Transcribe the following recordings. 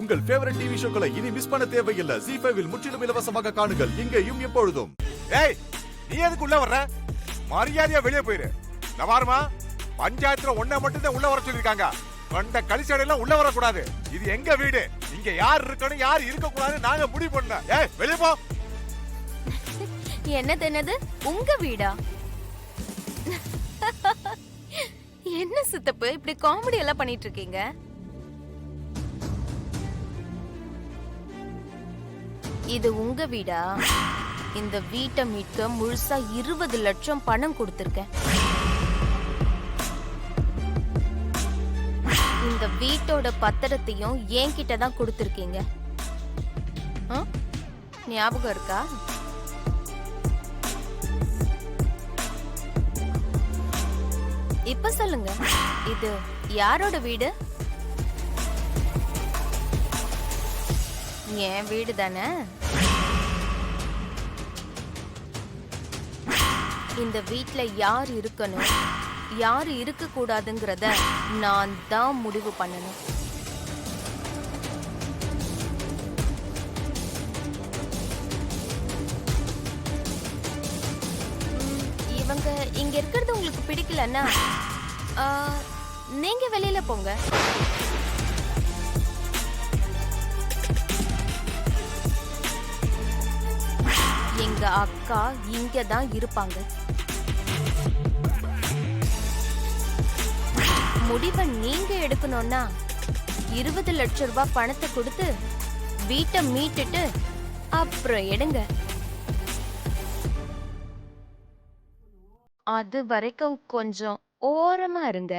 உங்கள் favourite TV ஷோக்களை இனி miss பண்ண தேவையில்லை. ZEE5 இல் முற்றிலும் இலவசமாக காணுங்கள். இங்கேயும் எப்பொழுதும். ஏய், நீ எதுக்கு உள்ள வர்ற? மரியாதையா வெளியே போயிரு. நவாருமா, பஞ்சாயத்துல ஒன்ன மட்டும் தான் உள்ள வர சொல்லிருக்காங்க. கண்ட கலிசடையெல்லாம் உள்ள வரக்கூடாது. இது எங்க வீடு. இங்க யார் இருக்கணும் யார் இருக்க கூடாது நாங்க முடிவு பண்ண. ஏய், வெளியே போ. என்னது உங்க வீடா? என்ன சித்தப்பு இப்படி காமெடி எல்லாம் பண்ணிட்டு இருக்கீங்க? இது உங்க வீடா? இந்த வீட்டை மீட்க முழுசா 20 லட்சம் பணம் கொடுத்திருக்கேன். இந்த வீட்டோட பத்திரத்தையும் என்கிட்ட தான் கொடுத்திருக்கீங்க. ஞாபகம் இருக்கா? இப்ப சொல்லுங்க, இது யாரோட வீடு? என் வீடு தானே. இந்த வீட்ல யார் இருக்கணும் யார் இருக்க கூடாதுங்கிறத நான் தான் முடிவு பண்ணணும். இவங்க இங்க இருக்கிறது உங்களுக்கு பிடிக்கலன்னா நீங்க வெளியில போங்க. எங்க அக்கா இங்க தான் இருப்பாங்க. முடிவை நீங்க எடுக்கணும்னா 20 லட்சம் ரூபாய் பணத்தை கொடுத்து வீட்டை மீட்டுட்டு அப்புறம் எடுங்க. அது வரைக்கும் கொஞ்சம் ஓரமா இருங்க.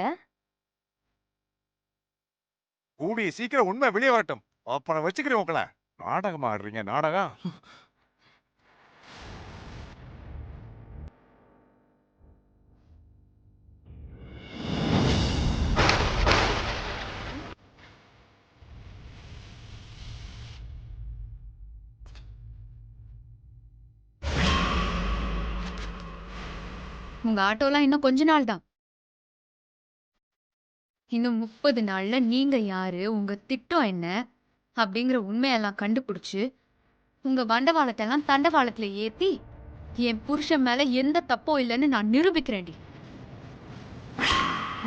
கூடிய சீக்கிரம் உண்மை வெளியே வரட்டும். அப்புறம் வச்சுக்கிறேன் உங்களை. நாடகமா ஆடுறீங்க நாடகம். உங்க ஆட்டோலாம் இன்னும் கொஞ்ச நாள் தான். இன்னும் 30 நாள்ல நீங்க யாரு, உங்க திட்டம் என்ன அப்படிங்கிற உண்மையெல்லாம் கண்டுபிடிச்சு உங்க வண்டவாளத்தை எல்லாம் தண்டவாளத்துல ஏத்தி என் புருஷன் மேல எந்த தப்பும் இல்லைன்னு நான் நிரூபிக்கிறேன்டி.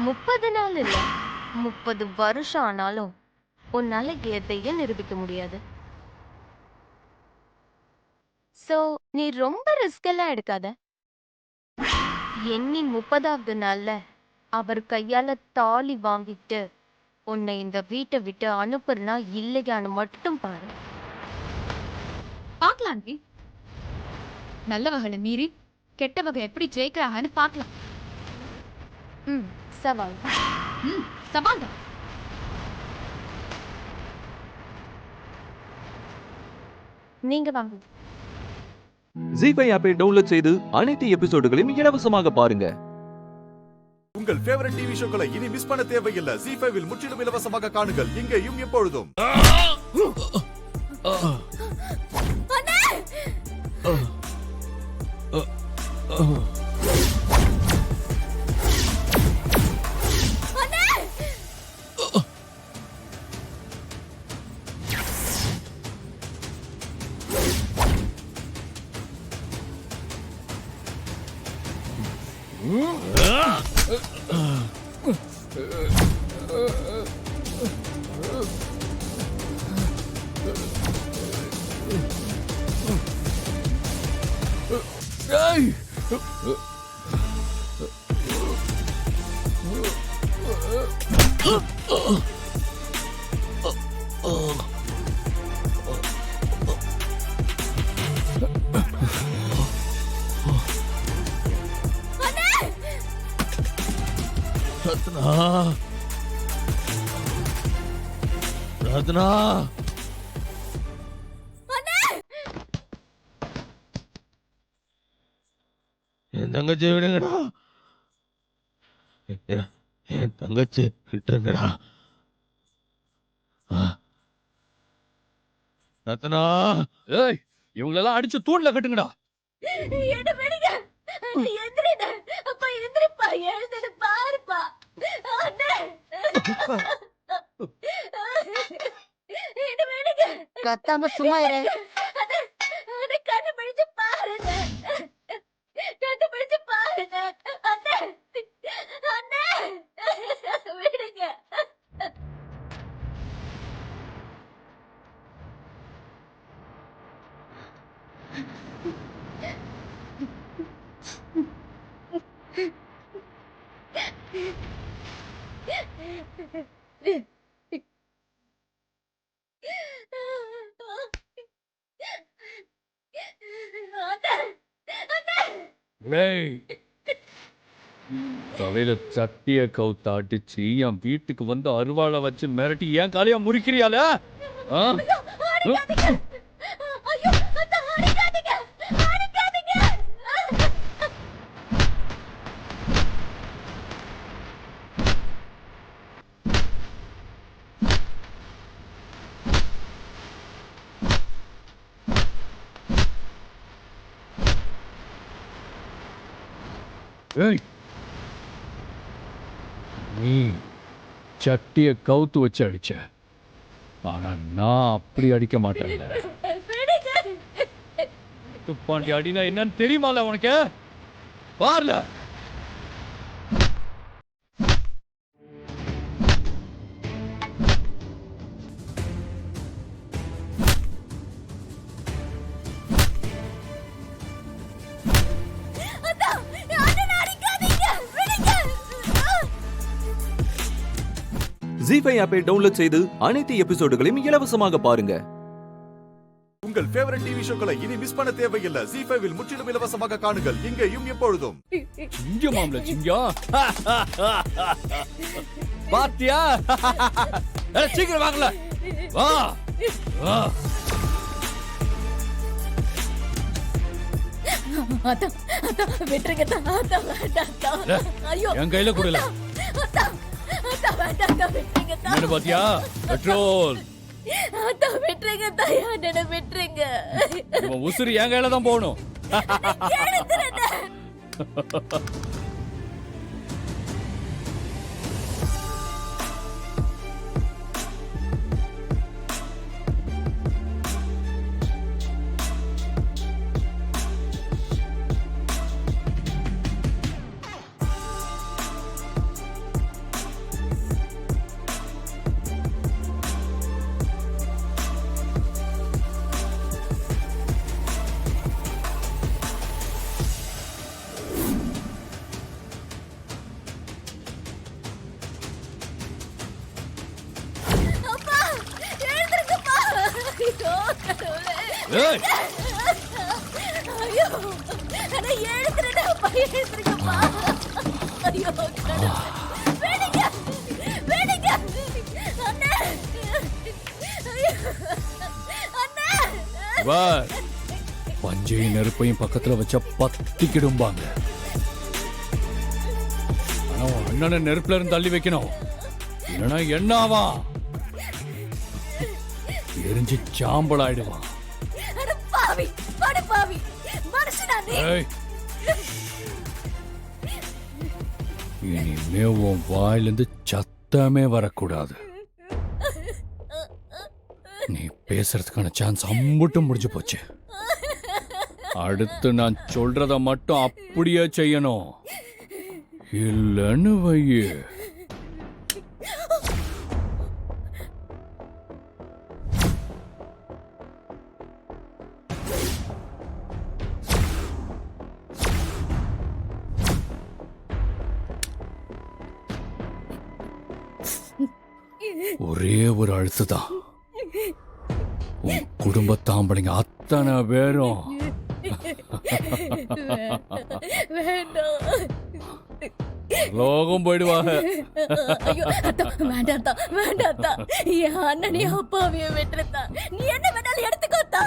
30 நாள் இல்ல, 30 வருஷம் ஆனாலும் உன்னால எதையும் நிரூபிக்க முடியாது. சோ நீ ரொம்ப ரிஸ்க் எல்லாம் எடுக்காத. எண்ணி 30வது நாள்ல அவர் கையால தாலி வாங்கிட்டு உன்னை இந்த வீட்டை விட்டு அனுப்புறனா இல்லையான்னு மட்டும் பாரு. பாக்கலாண்டி. நல்ல வகையில மீறி கெட்ட வகை எப்படி ஜெயிக்கிறாங்கன்னு பாக்கலாம். சவால். சவால் தான். நீங்க வாங்க. ZEE5 ஆப்பை டவுன்லோட் செய்து அனைத்து எபிசோடுகளையும் இலவசமாக பாருங்க. உங்கள் ஃபேவரட் டிவி ஷோக்களை இனி மிஸ் பண்ண தேவையில்லை. ZEE5 இல் முற்றிலும் இலவசமாக காணுங்கள். இங்கேயும் எப்பொழுதும். ரத்னா, ரத்னா, என் தங்கச்சி விடுங்கடா. என் தங்கச்சி விட்டுருங்கடா. ரத்னா, ஏய், இவங்களெல்லாம் அடிச்சு தூண்ல கட்டுங்கடா. என்ன விடுங்க. எந்திரிங்க. அப்பா எந்திரிப்பா. எழுந்திரு பாருப்பா. அண்ணே. கத்தாம சும்மா இரு. கண்டுபிடிச்சு பாருங்க, கண்டுபிடிச்சு பாருங்க. அண்ணே, அண்ணே, விடுங்க. தலையில சட்டிய கவுத்த அடிச்சு என் வீட்டுக்கு வந்து அருவாளை வச்சு மிரட்டி ஏன் காலையா முறிக்கிறியால? அடிக்காதீங்க. ஐயோ, அண்ணா, அடிக்காதீங்க, அடிக்காதீங்க. ஏய், நீ சட்டிய கவுத்து வச்சு அடிச்ச, ஆனா நான் அப்படி அடிக்க மாட்டேன். துப்பாண்டி அடினா என்னன்னு தெரியுமால உனக்கு? பாருல. ஜீ5 ஆப்பை டவுன்லோட் செய்து அனைத்து எபிசோடுகளையும் இலவசமாக பாருங்க. உங்கள் ஃபேவரட் டிவி ஷோக்களை இனி மிஸ் பண்ண தேவையில்லை. ஜீ5 முற்றிலும் இலவசமாக காணுங்கள் இங்கேயும் எப்பொழுதும். சிங்கம் மாம்ல சிங்கம். பாத்தியா? சீக்கிரம் வாங்கல. வா வா. அதான், அதான், விட்டுருங்க அத்தா, அத்தா, வேண்டாம் அத்தா. ஐயோ, என் கையில கொடுல. அத்தா, அத்தா, வேண்டாம் அத்தா, விட்டுருங்க அத்தா. என்ன பாத்தியா? பெட்ரோல். அத்தா, விட்டுருங்க அத்தா, அண்ணனை விட்டுருங்க. உன் உசுறு என் கையில தான் போகணும். எடுத்துருங்க. அப்பா, எழுந்திருங்கப்பா. ஐயோ, கடவுளே. ஏய், ஐயோ, அண்ணா, எழுந்திருடா, அப்பா, எழுந்திருங்கப்பா. ஐயோ, கடவுளே. வேடிங்க, வேடிங்க. அண்ணே. ஐயோ, அண்ணே. வா. பஞ்சையும் நெருப்பையும் பக்கத்துல வச்சா பத்திக்கிடும்பாங்க. ஆனா உன் அண்ணனை நெருப்புல இருந்து தள்ளி வைக்கணும். இல்லைன்னா என்ன ஆவா? எரிஞ்சு சாம்பல் ஆயிடுவான். அட பாவி, அட பாவி. மனுஷனா நீ? ஏய், இனிமே உன் வாயிலிருந்து சத்தமே வரக்கூடாது. நீ பேசுறதுக்கான சான்ஸ் அம்புட்டும் முடிஞ்சு போச்சு. அடுத்து நான் சொல்றத மட்டும் அப்படியே செய்யணும். இல்லன்னு வையே. ஒரே ஒரு அழுத்துதான் உன் குடும்பத்தாம்பளைங்க அத்தனை பேரும் வேண்டாம். லோகம் போயிடுவாங்க. ஐயோ, அத்தா, வேண்டாம் அத்தா, வேண்டாம் அத்தா. என் அண்ணனையும் அப்பாவையும் விட்டுருந்தா. நீ என்ன வேணாலும் எடுத்துக்கோத்தா.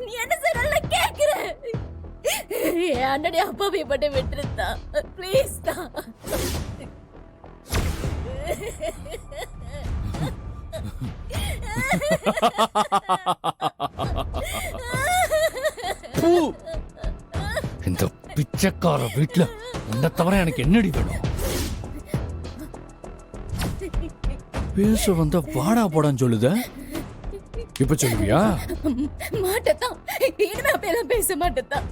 நீ என்ன செய்யலாம் கேக்குற. என் அண்ணனையும் அப்பாவையும் மட்டும் விட்டுருந்தா. ப்ளீஸ் தான். இந்த பிச்சைக்கார வீட்டுல உன்னை தவிர எனக்கு என்னடி வேணும்? பேச வந்த வாடா போடான்னு சொல்லுத. இப்ப சொல்லுவியா? மாட்டத்தான். இனிமே அப்படியெல்லாம் பேச மாட்டத்தான்.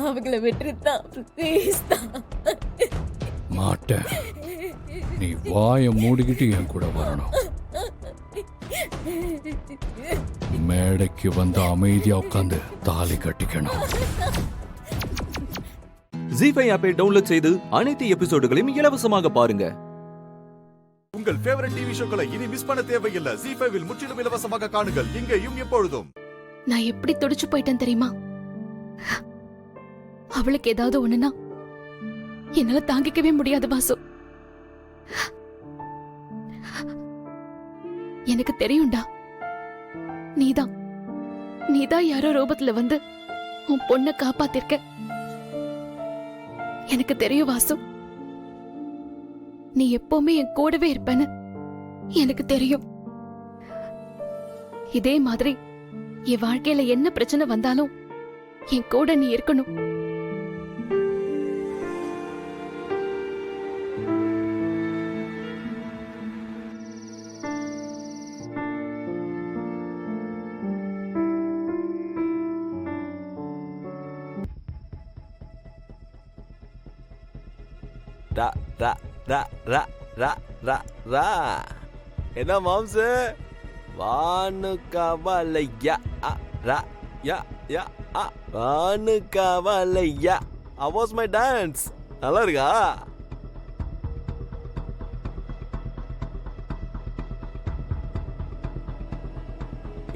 அவங்கள விட்டுருத்தான். ப்ளீஸ் தான். மாட்டேன். நீ வாயை மூடிக்கிட்டு என் கூட வரணும். மேடைக்கு வந்து அமைதியா உட்காந்து தாலி கட்டிக்கணும். ஜீஃபை ஆப்பை டவுன்லோட் செய்து அனைத்து எபிசோடுகளையும் இலவசமாக பாருங்க. உங்கள் ஃபேவரட் டிவி ஷோக்களை இனி மிஸ் பண்ண தேவையில்லை. ஜீஃபைவில் முற்றிலும் இலவசமாக காணுங்கள் இங்கேயும் எப்பொழுதும். நான் எப்படி துடிச்சு போயிட்டேன் தெரியுமா? அவளுக்கு ஏதாவது ஒண்ணுனா என்னால தாங்கிக்கவே முடியாது வாசு. எனக்கு தெரியும்டா, நீதான் யாரோ ரூபத்துல வந்து உன் பொண்ணை காப்பாத்திருக்க. எனக்கு தெரியும் வாசு, நீ எப்பவுமே என் கூடவே இருப்பேன்னு எனக்கு தெரியும். இதே மாதிரி என் வாழ்க்கையில என்ன பிரச்சனை வந்தாலும் என் கூட நீ இருக்கணும். ரா ரா ரா ரா ரா ரா ரா. என்ன மாம்சு? வானு கவலையா ரா யா யா ஆ. வானு கவலையா. How was my dance? நல்லா இருக்கா?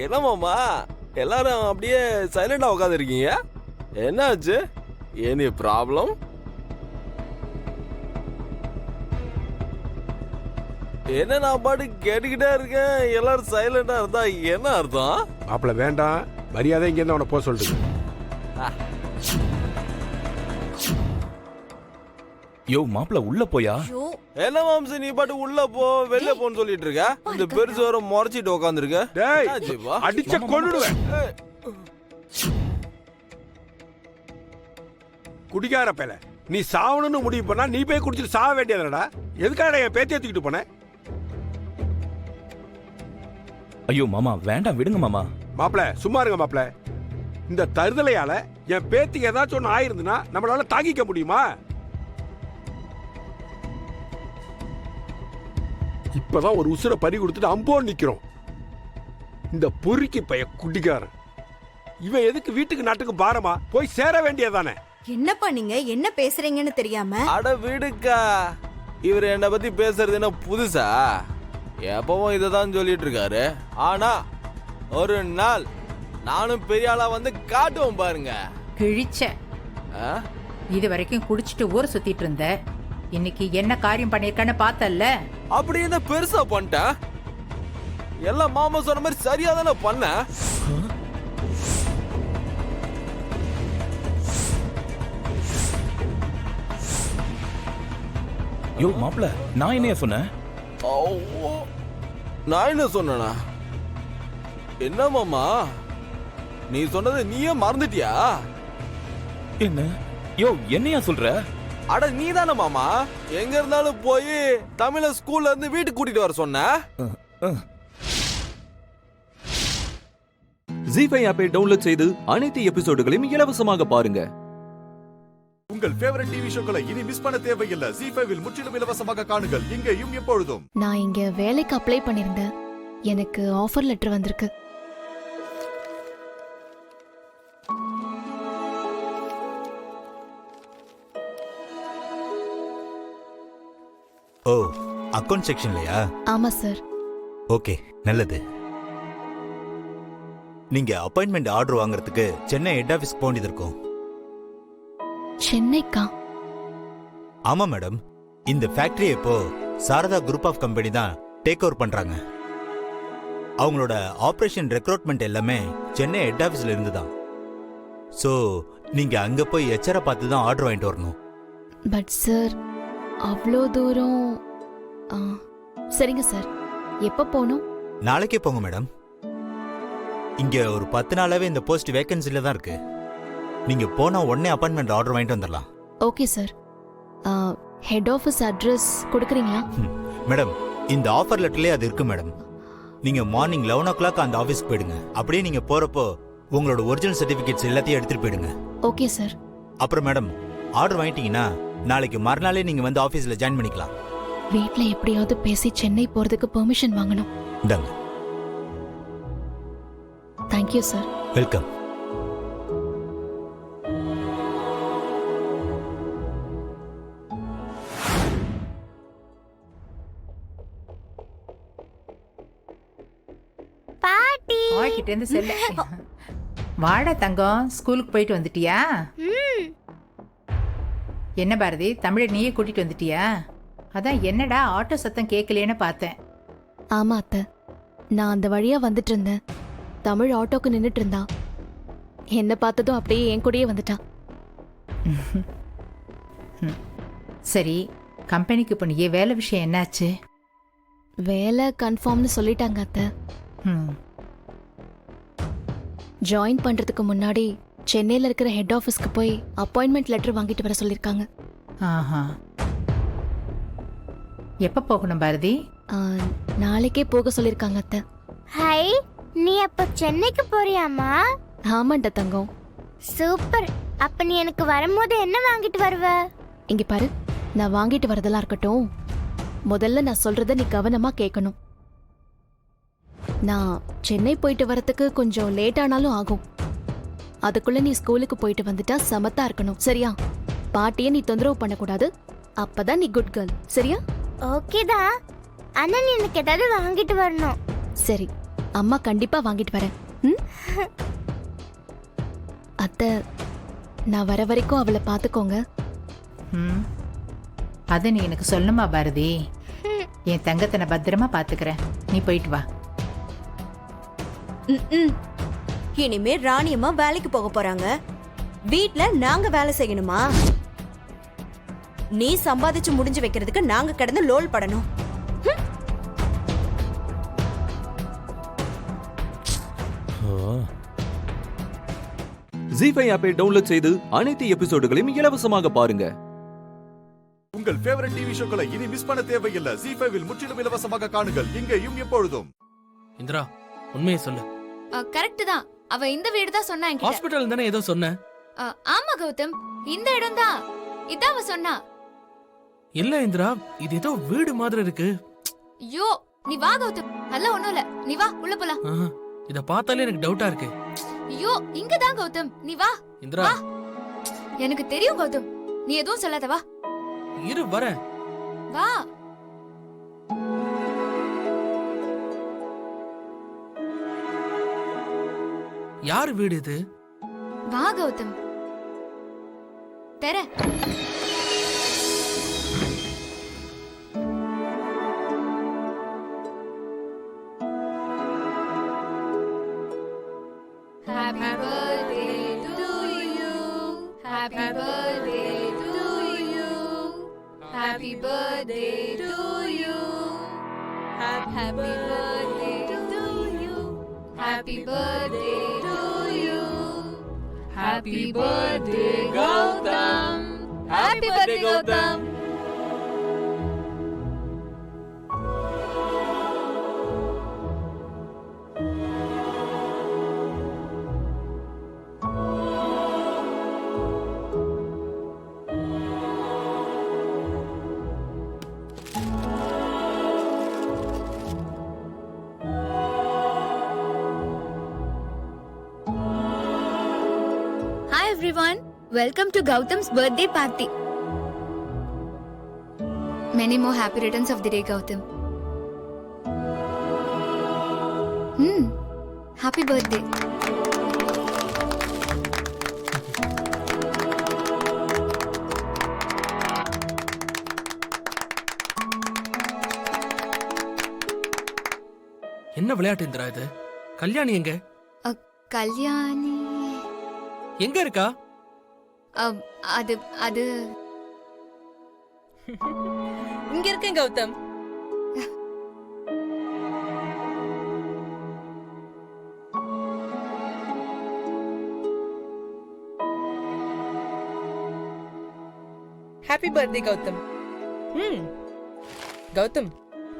என்ன மாமா எல்லாரும் அப்படியே சைலண்டா உட்காந்து இருக்கீங்க? என்னாச்சு? Any problem? என்ன நான் பாட்டு கேட்டுக்கிட்டே இருக்கேன், எல்லாரும் சைலண்டா இருந்தா என்ன அர்த்தம்? மாப்பிள்ள வேண்டாம், மரியாதை இங்க இருந்து அவனை போக சொல்லிட்டு. யோ மாப்பிள்ள உள்ள போயா? என்ன மாம்சு நீ பாட்டு உள்ள போ வெளில போன்னு சொல்லிட்டு இருக்க? இந்த பெருசு வர முறைச்சிட்டு உட்காந்துருக்க. அடிச்ச கொன்னுடுவேன். குடிகார பேல, நீ சாவணும்னு முடிவு பண்ணா நீ போய் குடிச்சிட்டு சாவ வேண்டியதுடா. எதுக்காக என் பேத்தியை தூக்கிட்டு போன? ஐயோ மாமா வேண்டாம், விடுங்க மாமா. மாப்பிள சும்மா இருங்க மாப்பிள. இந்த தருதலையால என் பேத்திக்கு ஏதாச்சும் ஒண்ணு ஆயிருந்துன்னா நம்மளால தாங்கிக்க முடியுமா? இப்பதான் ஒரு உசுரை பறி கொடுத்துட்டு அம்போன்னு நிக்கிறோம். இந்த பொறுக்கி பைய குடிக்காரன் இவன் எதுக்கு வீட்டுக்கு நாட்டுக்கு பாரமா? போய் சேர வேண்டியதானே. என்னப்பா நீங்க என்ன பேசுறீங்கன்னு தெரியாம? அட விடுக்கா, இவர் என்ன பத்தி பேசுறது என்ன புதுசா? எப்பவும் இததான் சொல்லிட்டு இருக்காரு. ஆனா ஒரு நாள் நானும் பெரிய ஆளா வந்து காட்டுவோம் பாருங்க. கிழிச்ச இது வரைக்கும் குடிச்சிட்டு ஊர் சுத்திட்டு இருந்த, இன்னைக்கு என்ன காரியம் பண்ணிருக்கன்னு பார்த்தல்ல? அப்படி என்ன பெருசா பண்ணிட்டேன்? எல்லாம் மாமா சொன்ன மாதிரி சரியா தானே பண்ண. யோ மாப்பிள்ள நான் என்னைய சொன்னேன்? நான் என்ன சொன்னா? என்ன மாமா நீ சொன்னது நீயே மறந்துட்டியா? என்ன யோ என்னையா சொல்ற? அட நீ தானே மாமா எங்க இருந்தாலும் போய் தமிழ ஸ்கூல்ல இருந்து வீட்டுக்கு கூட்டிட்டு வர சொன்ன. ஜீஃபை ஆப்பை டவுன்லோட் செய்து அனைத்து எபிசோடுகளையும் இலவசமாக பாருங்க. உங்கள் ஃபேவரட் டிவி ஷோக்களை இனி மிஸ் பண்ண தேவையில்லை. ஜீஃபைவில் முற்றிலும் இலவசமாக காணுங்கள் இங்கேயும் எப்பொழுதும். நான் இங்க வேலைக்கு அப்ளை பண்ணிருந்தேன், எனக்கு ஆஃபர் லெட்டர் வந்திருக்கு. ஓ அக்கவுண்ட் செக்ஷன்லயா? ஆமா சார். ஓகே நல்லது. நீங்க அப்பாயின்மெண்ட் ஆர்டர் வாங்குறதுக்கு சென்னை ஹெட் ஆபீஸ்க்கு போக வேண்டியது இருக்கும். சென்னைக்கா? ஆமா மேடம், இந்த ஃபேக்டரி இப்போ சாரதா குரூப் ஆஃப் கம்பெனி தான் டேக் ஓவர் பண்றாங்க. அவங்களோட ஆபரேஷன் ரெக்ரூட்மெண்ட் எல்லாமே சென்னை ஹெட் ஆபீஸ்ல இருந்து தான். ஸோ நீங்க அங்க போய் எச்ஆரை பார்த்து தான் ஆர்டர் வாங்கிட்டு வரணும். பட் சார் அவ்வளோ தூரம். சரிங்க சார், எப்போ போகணும்? நாளைக்கே போங்க மேடம். இங்க ஒரு 10 நாளாவே இந்த போஸ்ட் வேகன்சில தான் இருக்கு. நீங்க போனா உடனே அப்பாயின்மெண்ட் ஆர்டர் வாங்கிட்டு வந்துடலாம். Okay sir. Head office address கொடுக்குறீங்களா? மேடம் இந்த ஆஃபர் லெட்டர்லயே அது இருக்கு மேடம். நீங்க மார்னிங் 11 அந்த ஆபீஸ்க்கு போயிடுங்க. அப்படியே நீங்க போறப்போ உங்களோட ஒரிஜினல் சர்டிபிகேட்ஸ் எல்லாத்தையும் எடுத்துட்டு போயிடுங்க. Okay sir. அப்புறம் மேடம், ஆர்டர் வாங்கிட்டீங்கன்னா நாளைக்கு மறுநாளே நீங்க வந்து ஆபீஸ்ல ஜாயின் பண்ணிக்கலாம். வீட்ல எப்படியாவது பேசி சென்னை போறதுக்கு பெர்மிஷன் வாங்கணும். இந்தாங்க. Thank you sir. வெல்கம். பாட்டி அவகிட்ட இருந்து செல்ல. வாடா தங்கம், ஸ்கூலுக்கு போயிட்டு வந்துட்டியா? என்ன பாரதி, தமிழை நீயே கூட்டிட்டு வந்துட்டியா? அதான் என்னடா ஆட்டோ சத்தம் கேட்கலையேன்னு பார்த்தேன். ஆமா அத்தை, நான் அந்த வழியா வந்துட்டு இருந்தேன். தமிழ் ஆட்டோக்கு நின்னுட்டு இருந்தா. என்ன பார்த்ததும் அப்படியே என் கூடயே வந்துட்டான். சரி, கம்பெனிக்கு போனியே, வேலை விஷயம் என்னாச்சு? வேலை கன்ஃபார்ம்னு சொல்லிட்டாங்க அத்தை. ஜாயின் பண்றதுக்கு முன்னாடி சென்னையில இருக்கிற ஹெட் ஆபீஸ்க்கு போய் அப்பாயின்மெண்ட் லெட்டர் வாங்கிட்டு வர சொல்லிருக்காங்க. ஆஹா. எப்ப போகணும் பாரதி? நாளைக்கே போக சொல்லிருக்காங்க அத்தை. ஹை, நீ அப்ப சென்னைக்கு போறியாமா? ஆமாண்ட தங்கம். சூப்பர். அப்ப நீ எனக்கு வரும்போது என்ன வாங்கிட்டு வருவ? இங்க பாரு, நான் வாங்கிட்டு வரதெல்லாம் இருக்கட்டும், முதல்ல நான் சொல்றத நீ கவனமா கேட்கணும். நான் சென்னை போயிட்டு வரதுக்கு கொஞ்சம் லேட் ஆனாலும் ஆகும். அதுக்குள்ள நீ ஸ்கூலுக்கு போயிட்டு வந்துட்டா சமத்தா இருக்கணும், சரியா? பாட்டியை நீ தொந்தரவு பண்ணக்கூடாது. அப்பதான் நீ குட் கேர்ள், சரியா? ஓகேதா. ஆனா நீ எனக்கு ஏதாவது வாங்கிட்டு வரணும். சரி, அம்மா கண்டிப்பா வாங்கிட்டு வரேன். அத்தை, நான் வர வரைக்கும் அவளை பாத்துக்கோங்க. அதை நீ எனக்கு சொல்லணுமா பாரதி? என் தங்கத்தை நான் பத்திரமா பாத்துக்கிறேன், நீ போயிட்டு வா. இனிமே ராணியம்மா வேலைக்கு போக போறாங்க. வீட்ல நாங்க வேலை செய்யணுமா? நீ சம்பாதிச்சு முடிஞ்சு வைக்கிறதுக்கு நாங்க கிடந்து லோல் படணும். ஜீ5 ஆப்பை டவுன்லோட் செய்து அனைத்து எபிசோடுகளையும் இலவசமாக பாருங்க. உங்கள் ஃபேவரட் டிவி ஷோக்களை இனி மிஸ் பண்ண தேவையில்லை. ஜீ5 முற்றிலும் இலவசமாக காணுங்கள், இங்கேயும் எப்பொழுதும். இந்திரா, உண்மையை சொல்லு. கரெக்ட் தான். அவ இந்த வீடு தான் சொன்னா. ஹாஸ்பிடல் தானே ஏதோ சொன்ன? ஆமா கௌதம், இந்த இடம் தான். இதான் அவ சொன்னா. இல்ல இந்திரா, இது ஏதோ வீடு மாதிரி இருக்கு. ஐயோ, நீ வா கௌதம், அதெல்லாம் ஒண்ணும் இல்ல. நீ வா, உள்ள போலாம். இத பார்த்தாலே எனக்கு டவுட்டா இருக்கு. ஐயோ, இங்கதான் கௌதம், நீ வா. இந்திரா, எனக்கு தெரியும் கௌதம், நீ எதுவும் சொல்லாத. வா. இரு வரேன். வா. யார் வீடு இது? வா Gautham, தெர. Happy birthday to you. Happy birthday to you. Happy birthday to you. Happy birthday to you. Happy birthday to you. Happy birthday Gautam. Happy birthday Gautam. Hi everyone, welcome to Gautam's birthday party. Many more happy returns of the day, Gautam. Happy birthday. என்ன விளையாட்டு இந்திரா இது? கல்யாணி எங்க? கல்யாணி எங்க இருக்கா? அது அது இங்க இருக்கேன் கௌதம். Happy birthday Gautham. கௌதம்,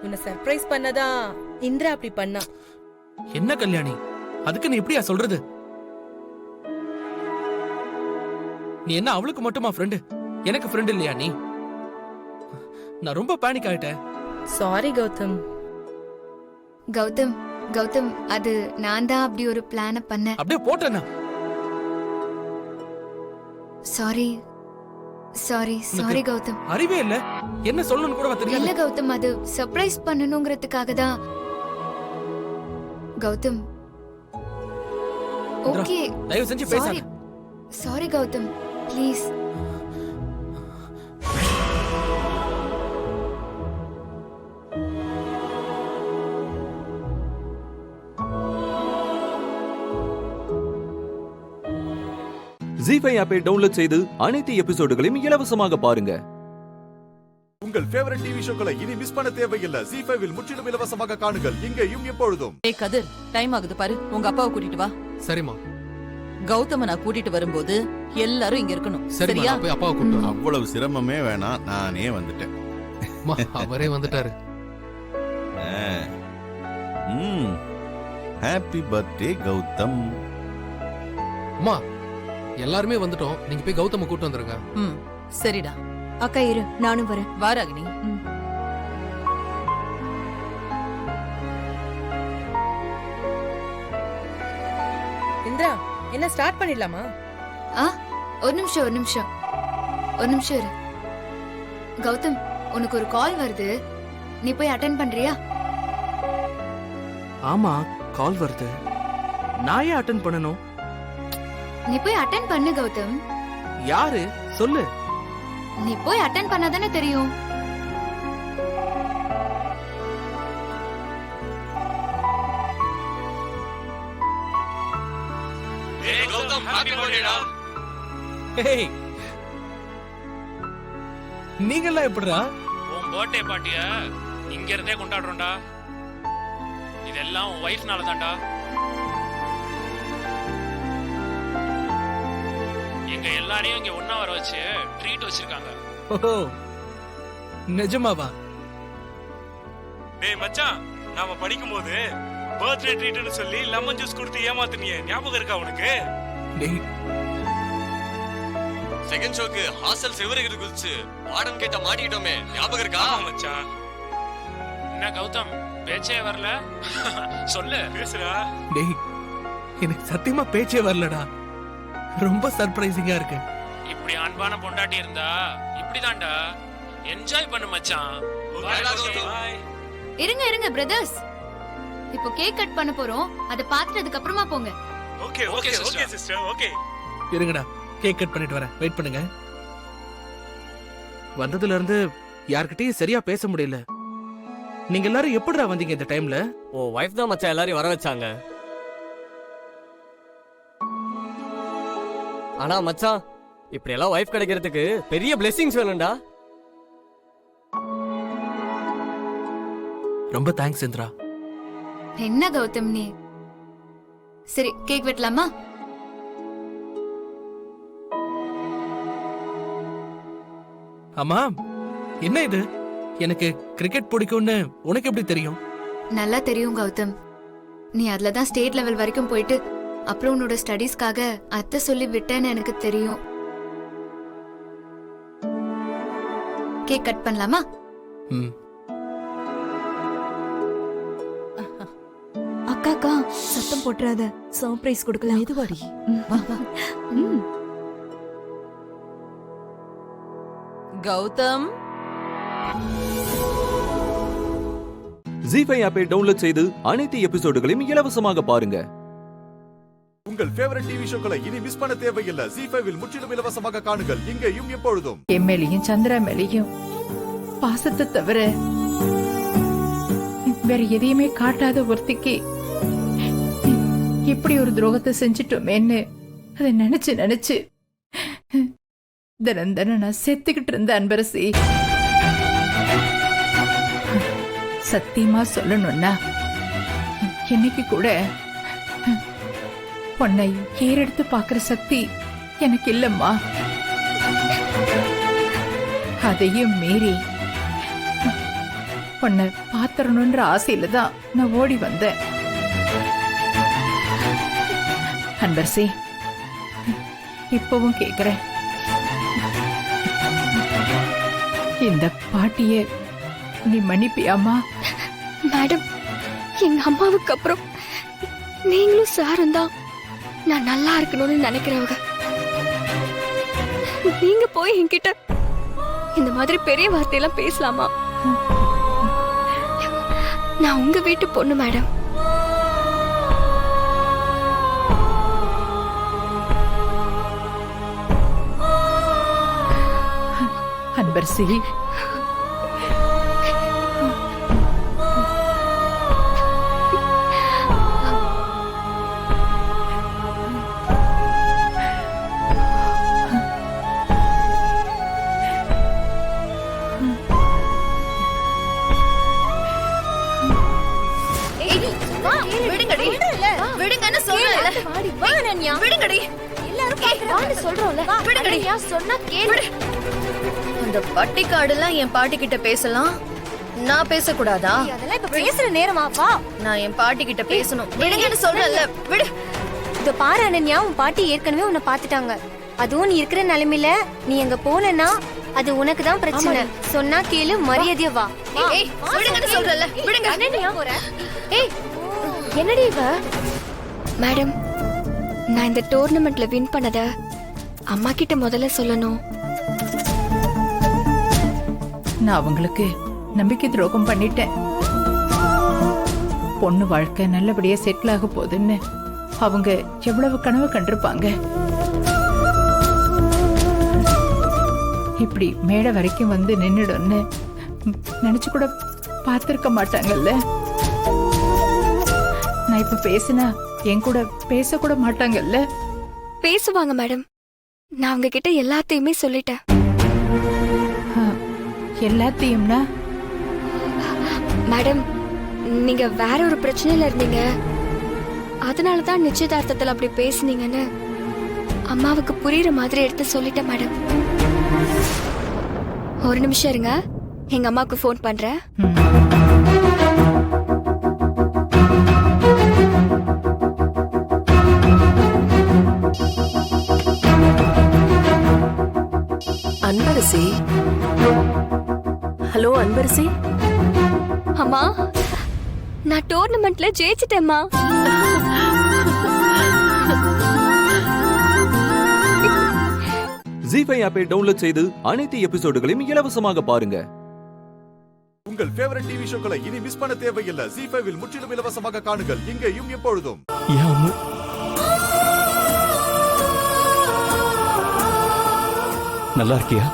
உன்னை சர்ப்ரைஸ் பண்ணதான் இந்திரா அப்படி பண்ணா. என்ன கல்யாணி, அதுக்கு நீ இப்படியா சொல்றது? நீ என்ன அவளுக்கு மட்டுமா ஃப்ரெண்டு, எனக்கு ஃப்ரெண்ட் இல்லையா நீ? நான் ரொம்ப பேனிக் ஆயிட்டேன். சாரி கௌதம். கௌதம் கௌதம், அது நான் தான் அப்படி ஒரு பிளான பண்ணேன். அப்படியே போட்டேனா? Sorry sorry sorry Gautham. அறிவே இல்ல, என்ன சொல்லணும்னு கூட தெரியாது. இல்ல கௌதம், அது சர்ப்ரைஸ் பண்ணணும்ங்கிறதுக்காக தான். கௌதம் ஓகே, தயவு செஞ்சு பேசாத. Sorry Gautham, please. ஜீஃபை ஆப்பை டவுன்லோட் செய்து அனைத்து எபிசோடுகளையும் இலவசமாக பாருங்க. உங்கள் ஃபேவரட் டிவி ஷோக்களை இனி மிஸ் பண்ண தேவையில்லை. ஜீஃபைவில் முற்றிலும் இலவசமாக காணுங்கள் இங்கேயும் எப்பொழுதும். ஏய் கதிர், டைம் ஆகுது பாரு, உங்க அப்பாவை கூட்டிட்டு வா. சரிம்மா. கௌதம நான் கூட்டிட்டு வரும்போது எல்லாரும் இங்க இருக்கணும். சரியா? போய் அப்பாவை கூப்பிட்டு அவ்வளவு சிரமமே வேணாம், நானே வந்துட்டேன். அவரே வந்துட்டாரு. Happy birthday Gautham. அம்மா, எல்லாருமே வந்துட்டோம், நீங்க போய் கௌதம கூட்டு வந்துருங்க. சரிடா. அக்கா இரு, நானும் வரேன். வா ராகினி. இந்திரா, என்ன ஸ்டார்ட் பண்ணிடலாமா? ஒரு நிமிஷம் இரு. கௌதம், உனக்கு ஒரு கால் வருது, நீ போய் அட்டென்ட் பண்றியா? ஆமா, கால் வருது. நான் ஏன் அட்டென்ட் பண்ணணும்? நீ போய் அட்டென்ட் பண்ணு கௌதம். யாரு சொல்லு. நீ போய் அட்டென்ட் பண்ணாதானே தெரியும். நீங்கெல்லாம் எப்படிடா? உன் பர்த்டே பார்ட்டிய இங்க இருந்தே கொண்டாடுறோம்டா. இதெல்லாம் உன் வைஃப்னால தான்டா. எங்க எல்லாரையும் இங்க ஒண்ணா வர வச்சு ட்ரீட் வச்சிருக்காங்க. ஓ, நிஜமாவா? டேய் மச்சான், நாம படிக்கும்போது பர்த்டே ட்ரீட்னு சொல்லி லெமன் ஜூஸ் கொடுத்து ஏமாத்துனியே, ஞாபகம் இருக்கா உனக்கு? டேய், செகண்ட் ஷோக்கு ஹாஸ்டல் செவருக்கு குதிச்சு வார்டன் கேட்ட மாட்டிக்கிட்டோமே, ஞாபகம் இருக்கா? மச்சான், என்ன கௌதம் பேச்சே வரல? சொல்லு, பேசுடா. டேய், எனக்கு சத்தியமா பேச்சே வரலடா. ரொம்ப சர்ப்ரைசிங்கா இருக்கு. இப்படி அன்பான பொண்டாட்டி இருந்தா இப்படிதான்டா. என்ஜாய் பண்ணு மச்சான். இருங்க பிரதர்ஸ், இப்போ கேக் கட் பண்ண போறோம், அத பாத்துறதுக்கு அப்புறமா போங்க. Okay okay okay sister, okay. இருங்கடா, கேக் கட் பண்ணிட்டு வரேன், வெயிட் பண்ணுங்க. வந்ததுல இருந்து யார்கிட்டயும் சரியா பேச முடியல. நீங்க எல்லாரும் எப்படிடா வந்தீங்க இந்த டைம்ல? ஓ வைஃப் தான் மச்சான் எல்லாரையும் வர வச்சாங்க. ஆனா மச்சான், இப்படி எல்லாம் வைஃப் கிடைக்கிறதுக்கு பெரிய பிளெஸிங்ஸ் வேணும்டா. ரொம்ப தேங்க்ஸ் இந்திரா. என்ன கௌதம் நீ? சரி, கேக் வெட்டலாமா? ஆமா, என்ன இது? எனக்கு கிரிக்கெட் பிடிக்கும்னு உனக்கு எப்படி தெரியும்? நல்லா தெரியும் கௌதம். நீ அதுல தான் ஸ்டேட் லெவல் வரைக்கும் போயிட்டு அப்புறம் உன்னோட ஸ்டடீஸ்க்காக அத்தை சொல்லி விட்டேன்னு எனக்கு தெரியும். கேக் கட் பண்ணலாமா? அக்கா சத்தம் போட்டுறாத, சர்ப்ரைஸ் கொடுக்கலாம். இதுவாடி. கௌதம், ஜீஃபை ஆப்பை டவுன்லோட் செய்து அனைத்து எபிசோடுகளையும் இலவசமாக பாருங்க. உங்கள் ஃபேவரட் டிவி ஷோக்களை இனி மிஸ் பண்ண தேவையில்லை. ஜீஃபைவில் முற்றிலும் இலவசமாக காணுங்கள் இங்கேயும் எப்பொழுதும். என் மேலையும் சந்திரா மேலையும் பாசத்தை தவிர வேற எதையுமே காட்டாத ஒருத்திக்கு இப்படி ஒரு துரோகத்தை செஞ்சிட்டோமேன்னு அதை நினைச்சு தினம் நான் செத்துக்கிட்டு இருந்த அன்பரசி. சத்தியமா சொல்லணும்னா என்னைக்கு கூட உன்னை ஏறெடுத்து பாக்குற சக்தி எனக்கு இல்லம்மா. அதையும் மீறி உன்னை பாத்திரணுன்ற ஆசையில தான் நான் ஓடி வந்தேன். அன்பரசி, இப்பவும் கேக்குறேன், இந்த பாட்டிய நீ மன்னிப்பியாமா? மேடம், எங்க அம்மாவுக்கு அப்புறம் நீங்களும் சாரும் தான் நான் நல்லா இருக்கணும்னு நினைக்கிறவங்க. நீங்க போய் என்கிட்ட இந்த மாதிரி பெரிய வார்த்தையெல்லாம் பேசலாமா? நான் உங்க வீட்டு பொண்ணு மேடம். அன்பரசி, விடுங்கன்னு சொல்றேன்ல. வா அனன்யா, விடுங்கடி. எல்லாரும் பாக்குறாங்க சொல்றோம்ல. விடுங்கடி. சொன்னா கேளு. அந்த பட்டிக்காடுலாம் என் பாட்டி கிட்ட பேசலாம், நான் பேசக்கூடாதா? அதெல்லாம் இப்ப பேசுற நேரமா? வா, நான் என் பாட்டி கிட்ட பேசணும். விடுங்கன்னு சொல்றேன்ல. விடு. இத பாரு அனன்யா, உன் பாட்டி ஏற்கனவே உன்னை பாத்துட்டாங்க. அதுவும் நீ இருக்கிற நிலைமையில நீ அங்க போனனா அது உனக்கு தான் பிரச்சனை. சொன்னா கேளு, மரியாதையா வா. ஏய், விடுங்கன்னு சொல்றேன்ல. விடுங்க. அனன்யா போற. ஏய், என்னடி இவ? மேடம், நான் இந்த டோர்னமெண்ட்ல வின் பண்ணத அம்மா கிட்ட முதல்ல சொல்லணும். நான் அவங்களுக்கு நம்பிக்கை துரோகம் பண்ணிட்டேன். பொண்ணு வாழ்க்கை நல்லபடியா செட்டில் ஆக போகுதுன்னு அவங்க எவ்வளவு கனவு கண்டிருப்பாங்க. இப்படி மேடை வரைக்கும் வந்து நின்னுடும்னு நினைச்சு கூட பார்த்திருக்க மாட்டாங்கல்ல. நான் இப்ப பேசினா என் கூட பேசக்கூட மாட்டாங்கல்ல. பேசுவாங்க மேடம். நான் அவங்க கிட்ட எல்லாத்தையுமே சொல்லிட்டேன். எல்லாத்தையும்னா? மேடம், நீங்க வேற ஒரு பிரச்சனையில இருந்தீங்க, அதனாலதான் நிச்சயதார்த்தத்துல அப்படி பேசுனீங்கன்னு அம்மாவுக்கு புரியுற மாதிரி எடுத்து சொல்லிட்டேன் மேடம். ஒரு நிமிஷம் இருங்க, எங்க அம்மாவுக்கு ஃபோன் பண்றேன். அன்பரசி, ஹலோ அன்பரசி. அம்மா, நான் டோர்னமெண்ட்ல ஜெயிச்சிட்டேம்மா. ஜீஃபை ஆப்பை டவுன்லோட் செய்து அனைத்து எபிசோடுகளையும் இலவசமாக பாருங்க. உங்கள் ஃபேவரட் டிவி ஷோக்களை இனி மிஸ் பண்ண தேவையில்லை. ஜீஃபைவில் முற்றிலும் இலவசமாக காணுங்கள், இங்கேயும் எப்பொழுதும். நல்லா இருக்கியா?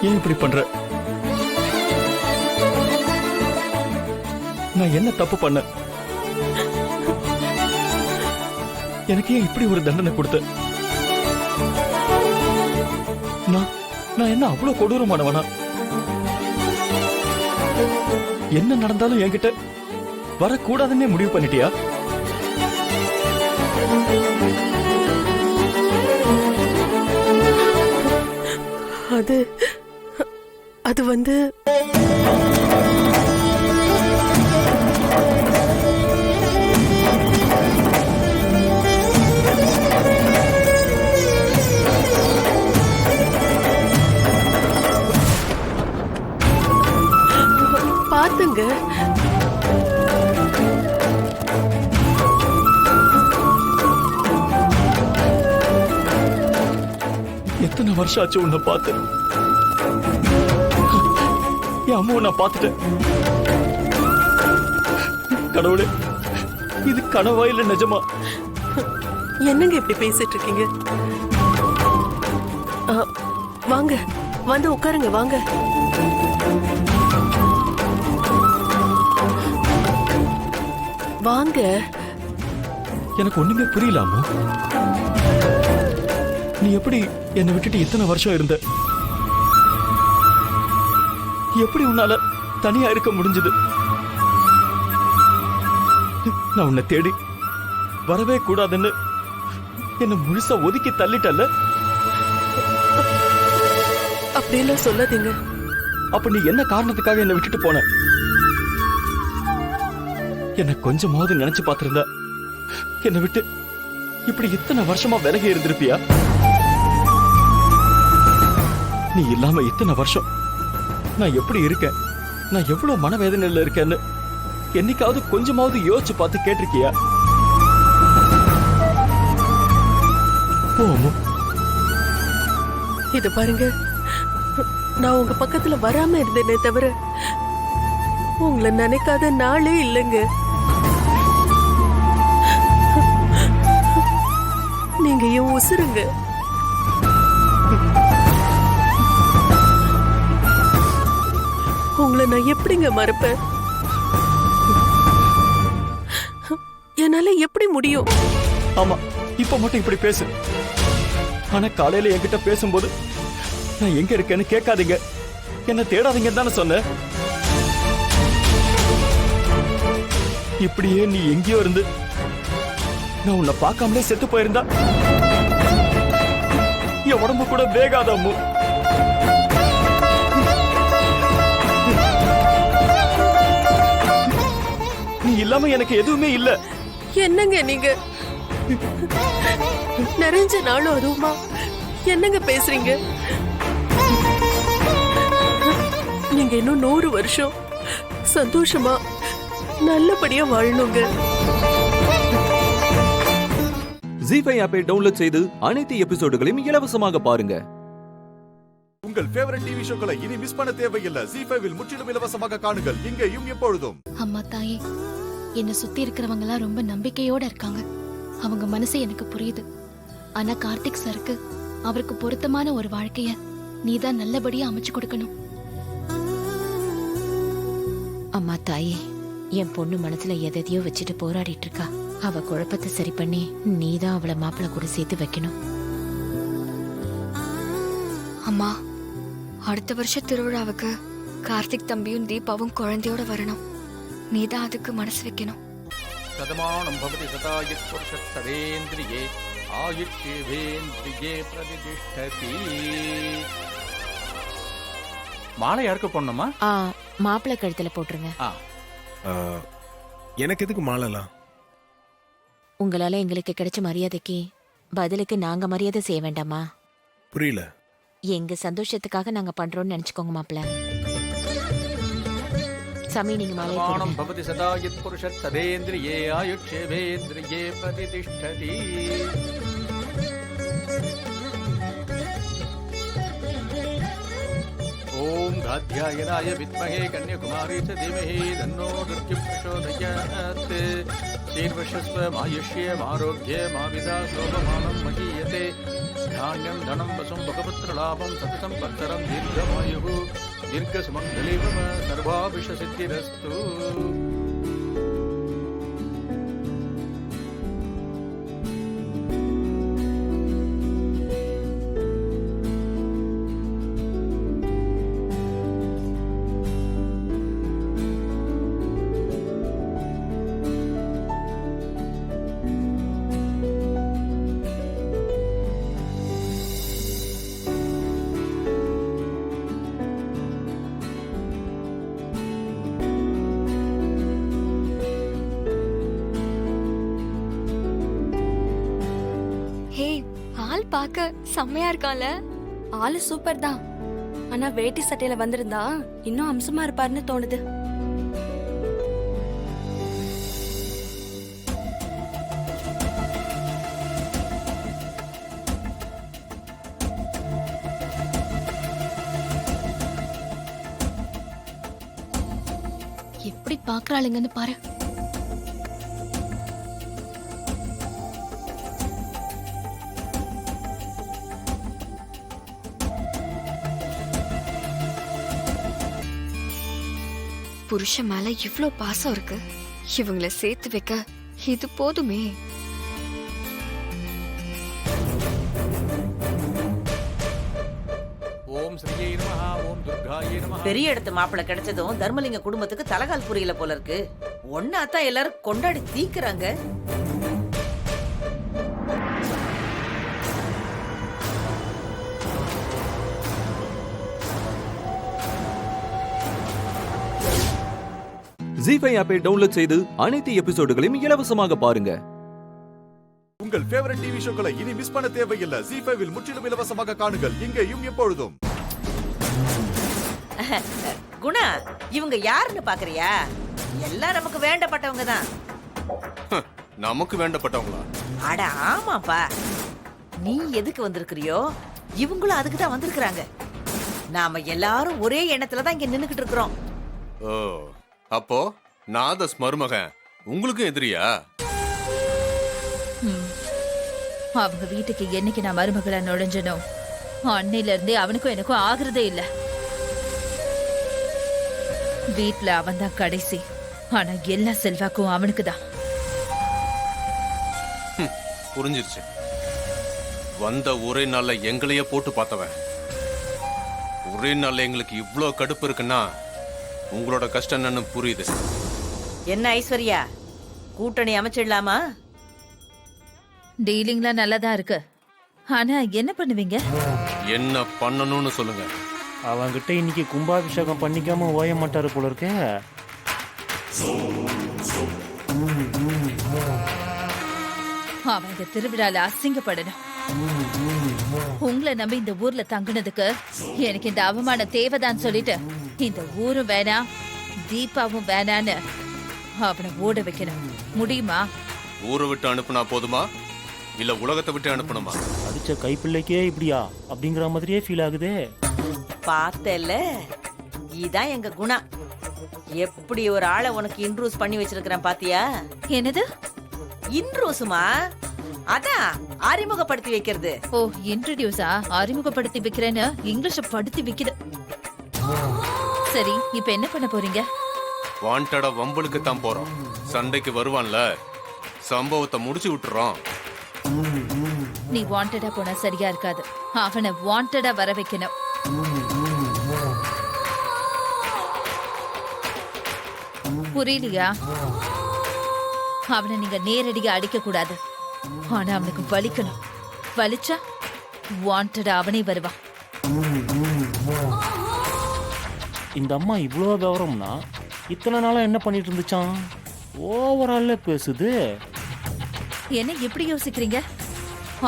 ஏன் இப்படி பண்ற? நான் என்ன தப்பு பண்ண? எனக்கு ஏன் இப்படி ஒரு தண்டனை கொடுத்த? நான் என்ன அவ்வளவு கொடூரமானவனா? என்ன நடந்தாலும் என்கிட்ட வரக்கூடாதுன்னே முடிவு பண்ணிட்டியா? அது வந்து பாத்துங்க. எத்தனை வருஷம் ஆச்சு உன்னை பார்த்து? என் அம்மாவை நான் பார்த்துட்டேன். கடவுளே, இது கனவா இல்ல நிஜமா? என்னங்க இப்படி பேசிட்டு இருக்கீங்க? வாங்க, வந்து உட்காருங்க. வாங்க. வாங்க. எனக்கு ஒண்ணுமே புரியலாமோ? நீ எப்படி என்னை விட்டுட்டு இத்தனை வருஷம் இருந்த? எப்படி உன்னால தனியா இருக்க முடிஞ்சது? நான் உன்னை தேடி வரவே கூடாதுன்னு என்ன முழுசா ஒதுக்கி தள்ளிட்டல்ல. அப்படியெல்லாம் சொல்லாதீங்க. அப்ப நீ என்ன காரணத்துக்காக என்ன விட்டுட்டு போன? என்ன கொஞ்சமாவது நினைச்சு பார்த்திருந்தா என்னை விட்டு இப்படி இத்தனை வருஷமா விலகி இருந்திருப்பியா? நீ இல்லாம இத்தனை வருஷம் நான் எப்படி இருக்கேன், நான் எவ்வளவு மனவேதனையில இருக்கேன்னு என்னைக்காவது கொஞ்சமாவது யோசிச்சு பார்த்து கேட்டிருக்கியா? இத பாருங்க, நான் உங்க பக்கத்துல வராம இருந்தேனே தவிர உங்களை நினைக்காத நாளே இல்லைங்க. நீங்க என் உசுருங்க. உங்களை நான் எப்படிங்க மறப்பேன்? என்னால எப்படி முடியும்? ஆமா, இப்ப மட்டும் இப்படி பேசு. ஆனா காலையில என்கிட்ட பேசும்போது நான் எங்க இருக்கேன்னு கேட்காதீங்க, என்ன தேடாதீங்கன்னு தானே சொன்ன. இப்படியே நீ எங்கேயோ இருந்து நான் உன்னை பார்க்காமலே செத்து போயிருந்தா என் உடம்பு கூட வேகாத அம்மு. நீ இல்லாம எனக்கு எதுவுமே இல்ல. என்னங்க நீங்க நிறைஞ்ச நாளும் அதுவுமா என்னங்க பேசுறீங்க? நீங்க இன்னும் 100 வருஷம் சந்தோஷமா நல்லபடியா வாழணுங்க. ஜீ5 ஆப்பை டவுன்லோட் செய்து அனைத்து எபிசோடுகளையும் இலவசமாக பாருங்க. உங்கள் ஃபேவரட் டிவி ஷோக்களை இனி மிஸ் பண்ண தேவையில்லை. ஜீ5 முற்றிலும் இலவசமாக காணுங்கள், இங்கேயும் எப்பொழுதும். அம்மா தாயே, என்னை சுத்தி இருக்கிறவங்க எல்லாம் ரொம்ப நம்பிக்கையோட இருக்காங்க. அவங்க மனசு எனக்கு புரியுது. ஆனா கார்த்திக் சருக்கு அவருக்கு பொருத்தமான ஒரு வாழ்க்கைய நீதான் நல்லபடியா அமைச்சு கொடுக்கணும். அம்மா தாயே, என் பொண்ணு மனசுல எதையோ வச்சுட்டு போராடிட்டு இருக்கா. அவ குழப்பத்தை சரி பண்ணி நீதான் அவளை மாப்பிள்ள கூட சேர்த்து வைக்கணும். அம்மா, அடுத்த வருஷ திருவிழாவுக்கு கார்த்திக் தம்பியும் தீபாவும் குழந்தையோட வரணும். நீதான் அதுக்கு மனசு வைக்கணும். சதமானம் பவதி சதாயுத் புருஷத் சதேந்திரியே ஆயுஷ்யேவேந்திரியே பிரதிஷ்டதி. மாலை யாருக்கு போடணுமா? மாப்பிள்ள கழுத்துல போட்டுருங்க. எனக்கு எதுக்கு மாலைலாம்? உங்களால எங்களுக்கு கிடைச்ச மரியாதைக்கு பதிலுக்கு நாங்க மரியாதை செய்ய வேண்டாமா? புரியல. எங்க சந்தோஷத்துக்காக நாங்க பண்றோம்னு நினைச்சுக்கோங்க மாப்பிள்ள. சாமி, நீங்க மாலை சதமானம் பவதி சதாயுத் புருஷத் சதேந்திரியே ஆயுஷ்யேவேந்திரியே பிரதிஷ்டதி. ஓம் காத்யாயனாய வித்மஹே கன்யகுமாரி ச தீமஹி தன்னோ துர்கி பிரச்சோதயாத். சீர்வர்ஷஸ்வ ஆயுஷ்யம் ஆரோக்கியம் ஆவிதா சோபமானம் மகீயதே. தானியம் தனம் வசம் பகவத்ர லாபம் சதசம் பக்தரம் தீர்க்கமாயு தீர்க்க சுமங்கலி பவ சர்வாபிஷ சித்திரஸ்து. பார்க்க செம்மையா இருக்கால. ஆளு சூப்பர் தான். ஆனா வேட்டி சட்டையில வந்திருந்தா இன்னும் அம்சமா இருப்பாருன்னு தோணுது. எப்படி பாக்குறாளுங்கன்னு பாரு. புருஷன் மேல இவ்ளோ பாசம் இருக்கு. இவங்களை சேர்த்து வைக்க இது போதுமே. ஓம் ஸ்ரீயே நமஹ ஓம் துர்காயே நமஹ. பெரிய இடத்து மாப்பிள்ளை கிடைச்சதும் தர்மலிங்க குடும்பத்துக்கு தலகால் புரியல போல இருக்கு. ஒன்னாத்தான் எல்லாரும் கொண்டாடி தீக்குறாங்க. ஜீ5 ஆப்பை டவுன்லோட் செய்து அனைத்து எபிசோடுகளையும் இலவசமாக பாருங்க. உங்கள் ஃபேவரட் டிவி ஷோக்களை இனி மிஸ் பண்ண தேவையில்லை. ஜீ5 முற்றிலும் இலவசமாக காணுங்கள் இங்கேயும் எப்பொழுதும். குணா, இவங்க யாருன்னு பாக்குறியா? எல்லாம் நமக்கு வேண்டப்பட்டவங்க தான். நமக்கு வேண்டப்பட்டவங்களா? அட ஆமாப்பா. நீ எதுக்கு வந்திருக்கிறியோ இவங்களும் அதுக்கு தான் வந்திருக்கிறாங்க. நாம எல்லாரும் ஒரே எண்ணத்துல தான் இங்க நின்னுக்கிட்டு இருக்கிறோம். ஓ, அப்போ நாதஸ் மருமகன் உங்களுக்கும் எதிரியா? அவங்க வீட்டுக்கு என்னைக்கு நான் மருமகளை நுழைஞ்சனோ அன்னையில இருந்தே அவனுக்கும் எனக்கும் ஆகுறதே இல்ல. வீட்டுல அவன் தான் கடைசி. ஆனா எல்லா செல்வாக்கும் அவனுக்கு தான். புரிஞ்சிருச்சு. வந்த ஒரே நாள்ல எங்களையே போட்டு பார்த்தவன். ஒரே நாள்ல எங்களுக்கு இவ்ளோ கடுப்பு இருக்குன்னா உங்களோட கஷ்டம் என்னன்னு புரியுது. என்ன ஐஸ்வர்யா, கூட்டணி அமைச்சிடலாமா? டீலிங்லாம் நல்லதா இருக்கு. ஆனா என்ன பண்ணுவீங்க? என்ன பண்ணணும்னு சொல்லுங்க. அவங்கிட்ட இன்னைக்கு கும்பாபிஷேகம் பண்ணிக்காம ஓய மாட்டாரு போல இருக்க. அவன் இந்த திருவிழால அசிங்கப்படணும். உங்களை நம்பி இந்த ஊர்ல தங்குனதுக்கு எனக்கு இந்த அவமானம் தேவைதான் சொல்லிட்டு இந்த ஊரும் வேணாம் தீபாவும் வேணான்னு அவனை ஓட வைக்கணும். முடியுமா? ஊரை விட்டு அனுப்புனா போதுமா இல்ல உலகத்தை விட்டு அனுப்பணுமா? அடிச்ச கைப்பிள்ளைக்கே இப்படியா அப்படிங்கிற மாதிரியே ஃபீல் ஆகுதே. பார்த்தல, இதான் எங்க குணா. எப்படி ஒரு ஆளை உனக்கு இன்ட்ரூஸ் பண்ணி வச்சிருக்கிறேன் பாத்தியா? என்னது இன்ட்ரூஸுமா? அதான் அறிமுகப்படுத்தி வைக்கிறது. ஓ, இன்ட்ரோடியூஸா? அறிமுகப்படுத்தி வைக்கிறேன்னு இங்கிலீஷ படுத்தி வைக்குது. சரி, இப்ப என்ன பண்ண போறீங்க? வாண்டடா வம்பளுக்கு தான் போறோம். சண்டைக்கு வருவான்ல, சம்பவத்தை முடிச்சு விட்டுறோம். நீ வாண்டடா போனா சரியா இருக்காது. அவனை வாண்டடா வர வைக்கணும். புரியலையா? அவனை நீங்க நேரடியா அடிக்க கூடாது. ஆனா அவனுக்கு வலிக்கணும். வலிச்சா வாண்டடா அவனே வருவான். இந்த அம்மா இவ்வளோ விவரம்னா இத்தனை நாளா என்ன பண்ணிட்டு இருந்துச்சான்? ஓவரால பேசுது. என்ன எப்படி யோசிக்கிறீங்க?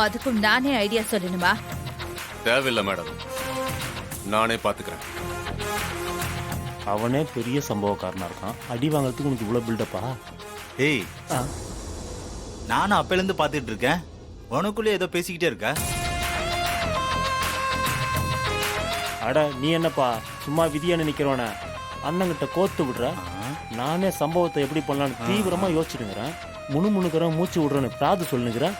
அதுக்கும் நானே ஐடியா சொல்லணுமா? தேவையில்லை மேடம், நானே பாத்துக்கிறேன். அவனே பெரிய சம்பவக்காரனா இருக்கான். அடி வாங்கறதுக்கு உனக்கு இவ்வளவு பில்டப்பா? ஏய், நானும் அப்பையிலேருந்து பார்த்துட்டு இருக்கேன். உனக்குள்ளே ஏதோ பேசிக்கிட்டே இருக்க. அட நீ என்னப்பா சும்மா விதியா நினைக்கிறவன அண்ணங்கிட்ட கோத்து விடுற. நானே சம்பவத்தை எப்படி பண்ணலான்னு தீவிரமா யோசிச்சுடுங்கிறேன். முணுமுணுக்கிறேன், மூச்சு விடுறேன்னு பிராது சொல்லுங்கிறேன்.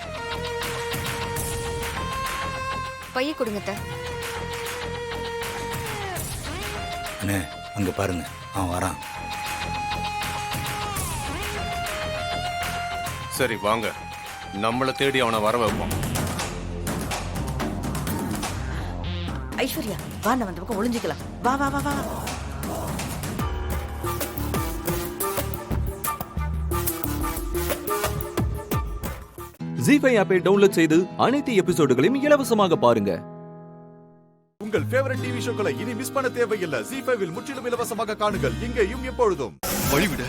பைய கொடுங்க. அண்ணே, அங்க பாருங்க, அவன் வரான். சரி வாங்க, நம்மளை தேடி அவனை வர வைப்போம். ஐஸ்வர்யா, வா, நம்ம அந்த பக்கம் ஒளிஞ்சுக்கலாம். வா வா வா வா. ஜீ5 ஆப்பை டவுன்லோட் செய்து அனைத்து எபிசோடுகளையும் இலவசமாக பாருங்க. உங்கள் ஃபேவரட் டிவி ஷோக்களை இனி மிஸ் பண்ண தேவையில்லை. ஜீ5 முற்றிலும் இலவசமாக காணுங்கள் இங்கேயும் எப்பொழுதும். வழிவிட,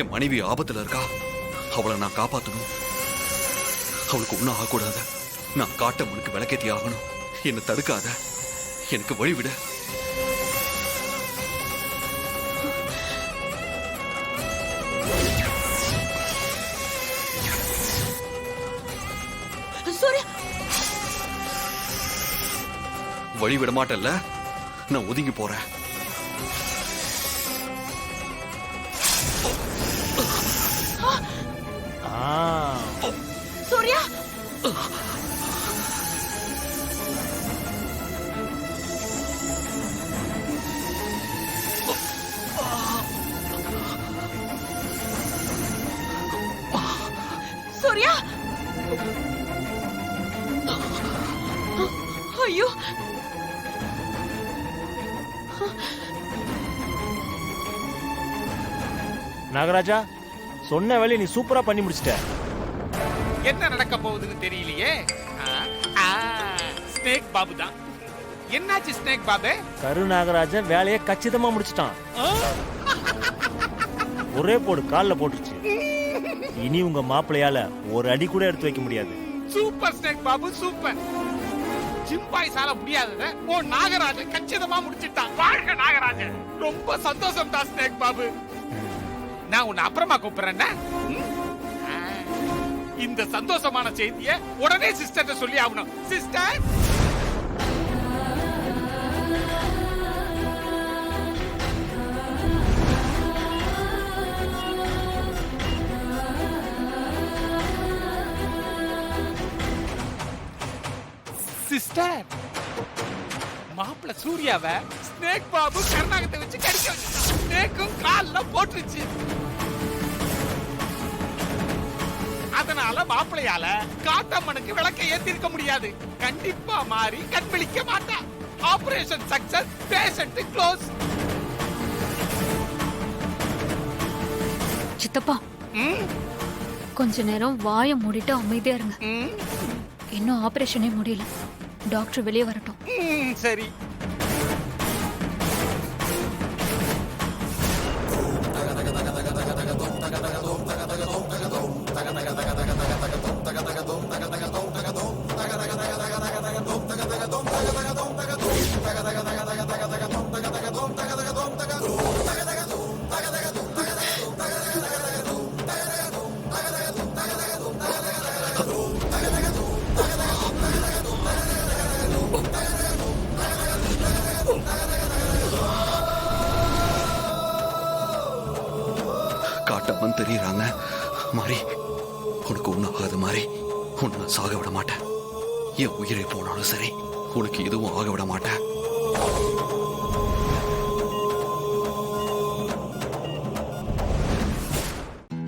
என் மனைவி ஆபத்துல இருக்கா. அவளை நான் காப்பாத்தணும். அவளுக்கு ஒன்னும் ஆகக்கூடாது. நான் காட்டம்மனுக்கு விளக்கேத்தி ஆகணும். என்னை தடுக்காத, எனக்கு வழிவிட. வழி விட மாட்டேன்ல, நான் ஒதுங்கி போறேன். சூர்யா, சூர்யா, ஐயோ, நாகராஜா, சொன்ன வேலையை நீ சூப்பரா பண்ணி முடிச்சிட்ட. என்ன நடக்க போகுதுன்னு தெரியலையே. ஸ்னேக் பாபு தான். என்னாச்சு ஸ்னேக் பாபு? கரு நாகராஜா வேலையை கச்சிதமா முடிச்சிட்டான். ஒரே போடு கால்ல போட்டுருச்சு. இனி உங்க மாப்பிள்ளையால ஒரு அடி கூட எடுத்து வைக்க முடியாது. Super snake Babu super. சிம்பாய்ஸால முடியாதத ஓ நாகராஜன் கச்சிதமா முடிச்சிட்டான். வாழ்க நாகராஜன். ரொம்ப சந்தோஷம் தான் ஸ்னேக் பாபு. நான் உன்னை அப்புறமா கூப்பிடுறேன்னா இந்த சந்தோஷமான செய்தியை உடனே சிஸ்டர்ட்ட சொல்லி ஆகணும். சிஸ்டர் சிஸ்டர் மாப்பிள்ள சூர்யாவை ஸ்னேக் பாபு கர்நாடகத்தை வச்சு கடிக்க வச்சு ஸ்னேக்கும் கால்ல போட்டுருச்சு. அதனால மாப்பிள்ளையால காட்டம்மனுக்கு விளக்கை ஏத்திருக்க முடியாது. கண்டிப்பா மாறி கண்விழிக்க மாட்டா. Operation success, patient close. சித்தப்பா கொஞ்ச நேரம் வாயை மூடிட்டு அமைதியா இருங்க. இன்னும் ஆபரேஷனே முடியல. டாக்டர் வெளியே வரட்டும். சரி. காட்டம்மன் தெரியறாங்க. மாறி உனக்கு ஒன்றும் ஆகாது. மாறி உன்னை சாக விட மாட்டேன். என் உயிரை போனாலும் சரி உனக்கு எதுவும் ஆக விட மாட்டேன்.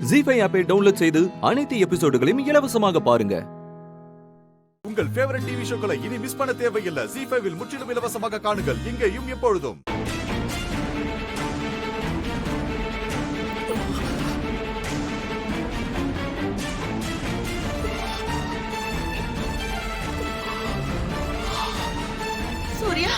ஜீ5 ஆப்பை டவுன்லோட் செய்து அனைத்து எபிசோடுகளையும் இலவசமாக பாருங்க. உங்கள் ஃபேவரட் டிவி ஷோக்களை இனி மிஸ் பண்ண தேவையில்லை. ஜீ5 முற்றிலும் இலவசமாக காணுங்கள் இங்கேயும் எப்பொழுதும். சூர்யா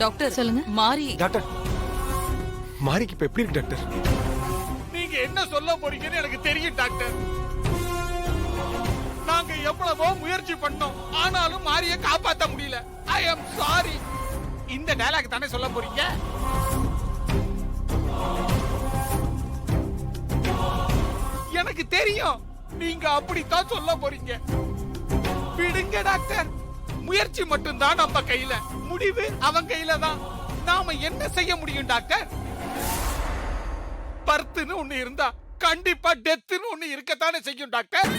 டாக்டர் சொல்லுங்க. மாறி டாக்டர் மாரிக்கு இப்ப எப்படி இருக்கு டாக்டர்? நீங்க என்ன சொல்ல போறீங்கன்னு எனக்கு தெரியும் டாக்டர். நாங்க எவ்வளவோ முயற்சி பண்ணோம், ஆனாலும் மாரிய காப்பாத்த முடியல. ஐ அம் சாரி. இந்த டயலாக் தானே சொல்ல போறீங்க? எனக்கு தெரியும் நீங்க அப்படித்தான் சொல்ல போறீங்க. விடுங்க டாக்டர். முயற்சி மட்டும்தான் நம்ம கையில, முடிவு அவன் கையில தான். நாம என்ன செய்ய முடியும் டாக்டர்? பர்த்னு ஒண்ணு இருந்தா கண்டிப்பா டெத்னு ஒண்ணு இருக்கத்தானே செய்யும் டாக்டர்.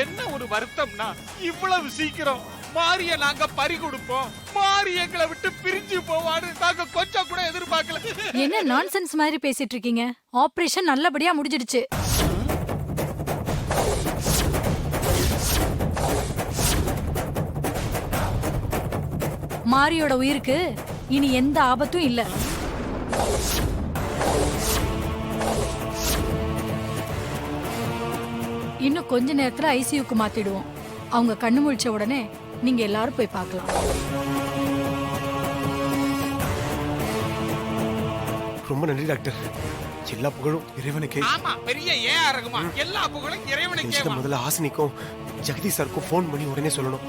என்ன ஒரு வருத்தம்னா இவ்வளவு சீக்கிரம் மாரிய நாங்க பறி கொடுப்போம், மாரி எங்களை விட்டு பிரிஞ்சு போவான்னு நாங்க கொஞ்சம் கூட எதிர்பார்க்கல. என்ன நான்சென்ஸ் மாதிரி பேசிட்டு இருக்கீங்க? ஆபரேஷன் நல்லபடியா முடிஞ்சிடுச்சு. மாரியோட உயிருக்கு இனி எந்த ஆபத்தும் இல்ல. இன்னும் கொஞ்ச நேரத்துல ஐசியூக்கு மாத்திடுவோம். அவங்க கண்ணு முழிச்ச உடனே நீங்க எல்லாரும் போய் பார்க்கலாம். ரொம்ப நன்றி டாக்டர். எல்லா புகழும் இறைவனுக்கே. ஆமா, பெரிய ஏஆர் ரகுமான். எல்லா புகழும் இறைவனுக்கே. முதல்ல ஹாசினிக்கும் ஜெகதீஷ் சாருக்கும் ஃபோன் பண்ணி உடனே சொல்லணும்.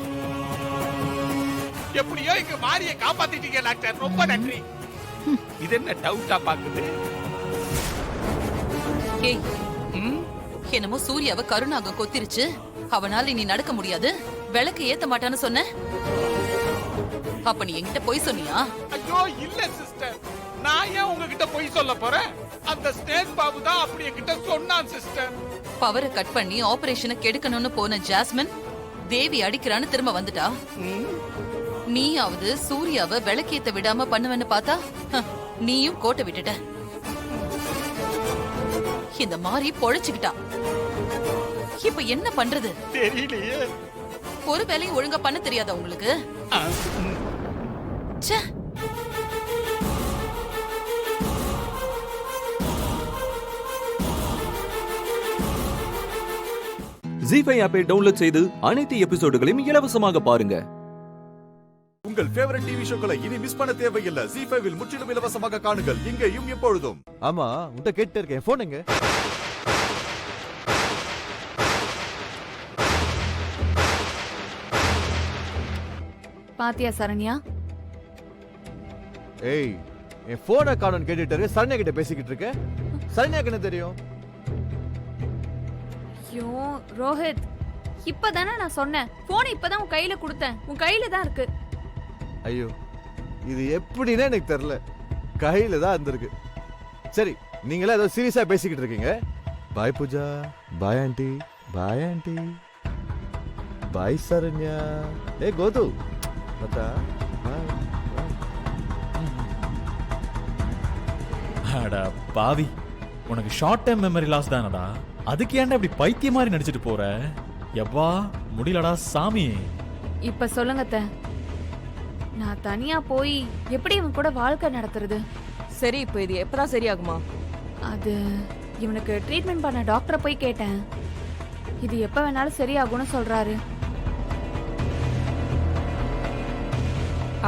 எப்படியோ இங்க மாரிய காப்பாத்திட்டீங்க டாக்டர், ரொம்ப நன்றி. இது என்ன டவுட்டா பாக்குது? ஏய், என்னமோ சூர்யாவை கருணாகம் கொத்திருச்சு, அவனால இனி நடக்க முடியாது, விளக்கு ஏத்த மாட்டான்னு சொன்ன. அப்ப நீ என்கிட்ட போய் சொன்னியா? ஐயோ இல்ல சிஸ்டர், நான் ஏன் உங்ககிட்ட போய் சொல்ல போறேன்? அந்த ஸ்னேக் பாபு தான் அப்படி என்கிட்ட சொன்னான் சிஸ்டர். பவரை கட் பண்ணி ஆபரேஷனை கெடுக்கணும்னு போன ஜாஸ்மின் தேவி அடிக்கிறான்னு திரும்ப வந்துட்டா. நீயாவது சூர்யாவை விளக்கேத்த விடாம பண்ணுவேன்னு பார்த்தா நீயும் கோட்டை விட்டுட்ட. இந்த மாதிரி பொழைச்சுக்கிட்டா இப்ப என்ன பண்றது தெரியலையே. ஒரு வேலையும் ஒழுங்கா பண்ண தெரியாதா உங்களுக்கு? ச்சே. ஜி5 ஆப்பை டவுன்லோட் செய்து அனைத்து எபிசோடுகளையும் இலவசமாக பாருங்க. உங்கள் ஃபேவரட் டிவி ஷோக்களை இனி மிஸ் பண்ண தேவையில்லை. ஜி5 முற்றிலும் இலவசமாக காணுங்கள் இங்கேயும் எப்பொழுதும். ஆமா உன்கிட்ட கேட்டு இருக்கேன், போன் எங்க? பாத்தியா சரண்யா? ஏய், என் போனை காணோன்னு கேட்டுட்டு இருக்க, சரண்யா கிட்ட பேசிக்கிட்டு இருக்க. சரண்யாக்கு என்ன தெரியும்? ஐயோ ரோஹித், இப்பதானே நான் சொன்னேன், போன் இப்பதான் உன் கையில கொடுத்தேன், உன் கையில தான் இருக்கு. ஐயோ, இது எப்படின்னு எனக்கு தெரியல, கையில தான் இருந்திருக்கு. சரி, நீங்களே ஏதோ சீரியஸா பேசிக்கிட்டு இருக்கீங்க. Bye Pooja, bye aunty, bye aunty, bye Saranya. ஏ கோது, பத்தா பாய். அடா பாவி, உனக்கு ஷார்ட் டைம் மெமரி லாஸ் தானடா, அதுக்கு ஏன்டா இப்படி பைத்திய மாதிரி நடிச்சிட்டு போற? எவ்வா முடியலடா சாமி. இப்ப சொல்லுங்க அத்தை, நான் தனியா போய் எப்படி இவன் கூட வாழ்க்கை நடத்துறது? சரி, இப்போ இது எப்பதான் சரியாகுமா? அது இவனுக்கு ட்ரீட்மெண்ட் பண்ண டாக்டரை போய் கேட்டேன், இது எப்ப வேணாலும் சரியாகும்னு சொல்றாரு.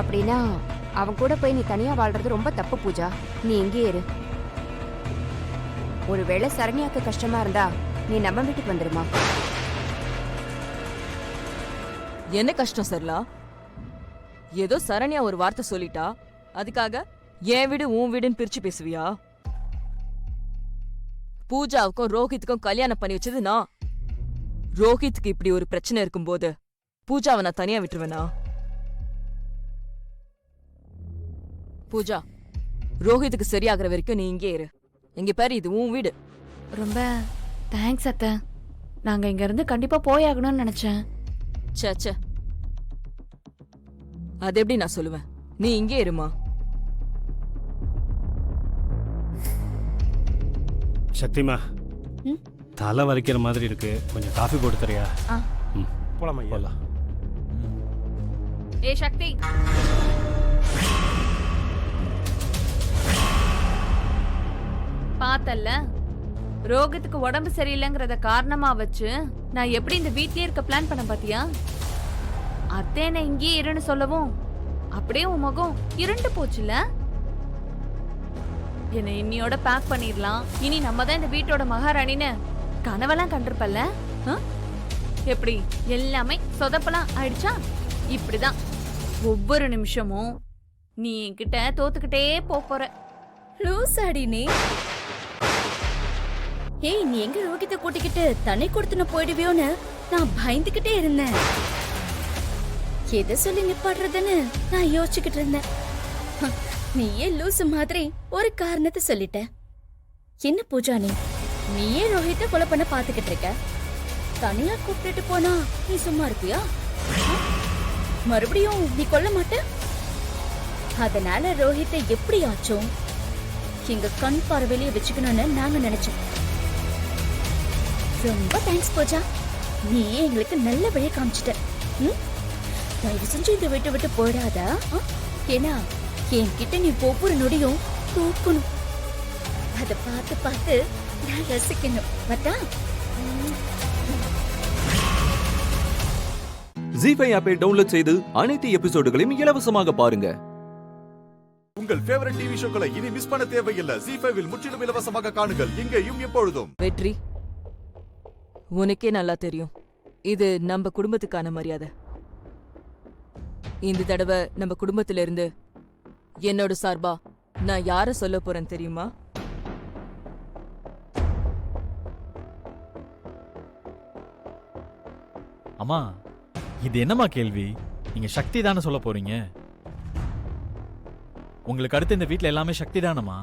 அப்படின்னா அவன் கூட போய் நீ தனியா வாழ்றது ரொம்ப தப்பு பூஜா. நீ எங்கேயே இரு. ஒருவேளை சரண்யாக்கு கஷ்டமா இருந்தா நீ நம்ம வீட்டுக்கு வந்துருமா? என்ன கஷ்டம் சரலா? ஏதோ சரண்யா ஒரு வார்த்தை சொல்லிட்டா, அதுக்காக என் வீடு உன் வீடுன்னு பிரிச்சு பேசுவியா? பூஜாவுக்கும் ரோஹித்துக்கும் கல்யாணம் பண்ணி வச்சது நான். ரோஹித்துக்கு இப்படி ஒரு பிரச்சனை இருக்கும்போது பூஜாவை நான் தனியா விட்டுருவேனா? பூஜா, ரோஹித்துக்கு சரியாகிற வரைக்கும் நீ இங்கே இரு. இங்க பாரு, இது உன் வீடு. ரொம்ப தேங்க்ஸ் அத்தை, நாங்க இங்க இருந்து கண்டிப்பா போயாகணும்னு நினைச்சேன். சே, அது எப்படி நான் சொல்லுவேன்? நீ இங்கே இருமா. சக்திமா, தலை வலிக்கிற மாதிரி இருக்கு, கொஞ்சம் காஃபி போட்டு தரியா? போலாமா? போலாம். ஏ சக்தி, பார்த்தல்ல, ரோகத்துக்கு உடம்பு சரியில்லைங்கிறத காரணமா வச்சு நான் எப்படி இந்த வீட்லயே இருக்க பிளான் பண்ண பாத்தியா? அத்தேனை இங்கேயே இருன்னு சொல்லவும் அப்படியே உன் முகம் இருண்டு போச்சுல. என்னை இன்னியோட பேக் பண்ணிடலாம், இனி நம்ம தான் இந்த வீட்டோட மகாராணின்னு கனவெல்லாம் கண்டிருப்பல்ல. எப்படி எல்லாமே சொதப்பலாம் ஆயிடுச்சா? இப்படிதான் ஒவ்வொரு நிமிஷமும் நீ என்கிட்ட தோத்துக்கிட்டே போற. லூஸ் அடி நீ. ஏய், நீ எங்க ரோகித்தை கூட்டிக்கிட்டு தண்ணி கொடுத்துன்னு போயிடுவியோன்னு நான் பயந்துகிட்டே இருந்தேன். எதை சொல்லி நிப்பாடுறதுன்னு நான் யோசிச்சுக்கிட்டு இருந்தேன். நீயே லூசு மாதிரி ஒரு காரணத்தை சொல்லிட்ட. என்ன பூஜா, நீயே ரோஹித்தை கொலை பண்ண பாத்துக்கிட்டு இருக்க, தனியா கூப்பிட்டுட்டு போனா நீ சும்மா இருப்பியா? மறுபடியும் நீ கொல்ல மாட்ட. அதனால ரோஹித்தை எப்படியாச்சும் எங்க கண் பார்வையிலேயே வச்சுக்கணும்னு நாங்க நினைச்சோம். ரொம்ப தேங்க்ஸ் பூஜா, நீயே எங்களுக்கு நல்ல வழியை காமிச்சிட்ட. தயவு செஞ்சு இந்த விட்டு விட்டு போயிடாதா? ஏன்னா என்கிட்ட நீ ஒவ்வொரு நொடியும் தூக்கணும், அதை பார்த்து பார்த்து நான் ரசிக்கணும். பத்தா? ஜி5 ஆப்பை டவுன்லோட் செய்து அனைத்து எபிசோடுகளையும் இலவசமாக பாருங்க. உங்கள் ஃபேவரட் டிவி ஷோக்களை இனி மிஸ் பண்ண தேவையில்லை. ஜி5 முற்றிலும் இலவசமாக காணுங்கள் இங்கேயும் எப்பொழுதும். வெற்றி, உனக்கே நல்லா தெரியும் இது நம்ம குடும்பத்துக்கான மரியாதை. இந்த தடவை நம்ம குடும்பத்தில இருந்து என்னோட சார்பா நான் யார சொல்ல போறேன் தெரியுமா? அம்மா, இது என்னம்மா கேள்வி? நீங்க சக்தி தானே சொல்ல போறீங்க? உங்களுக்கு அடுத்து இந்த வீட்ல எல்லாமே சக்தி தானம்மா?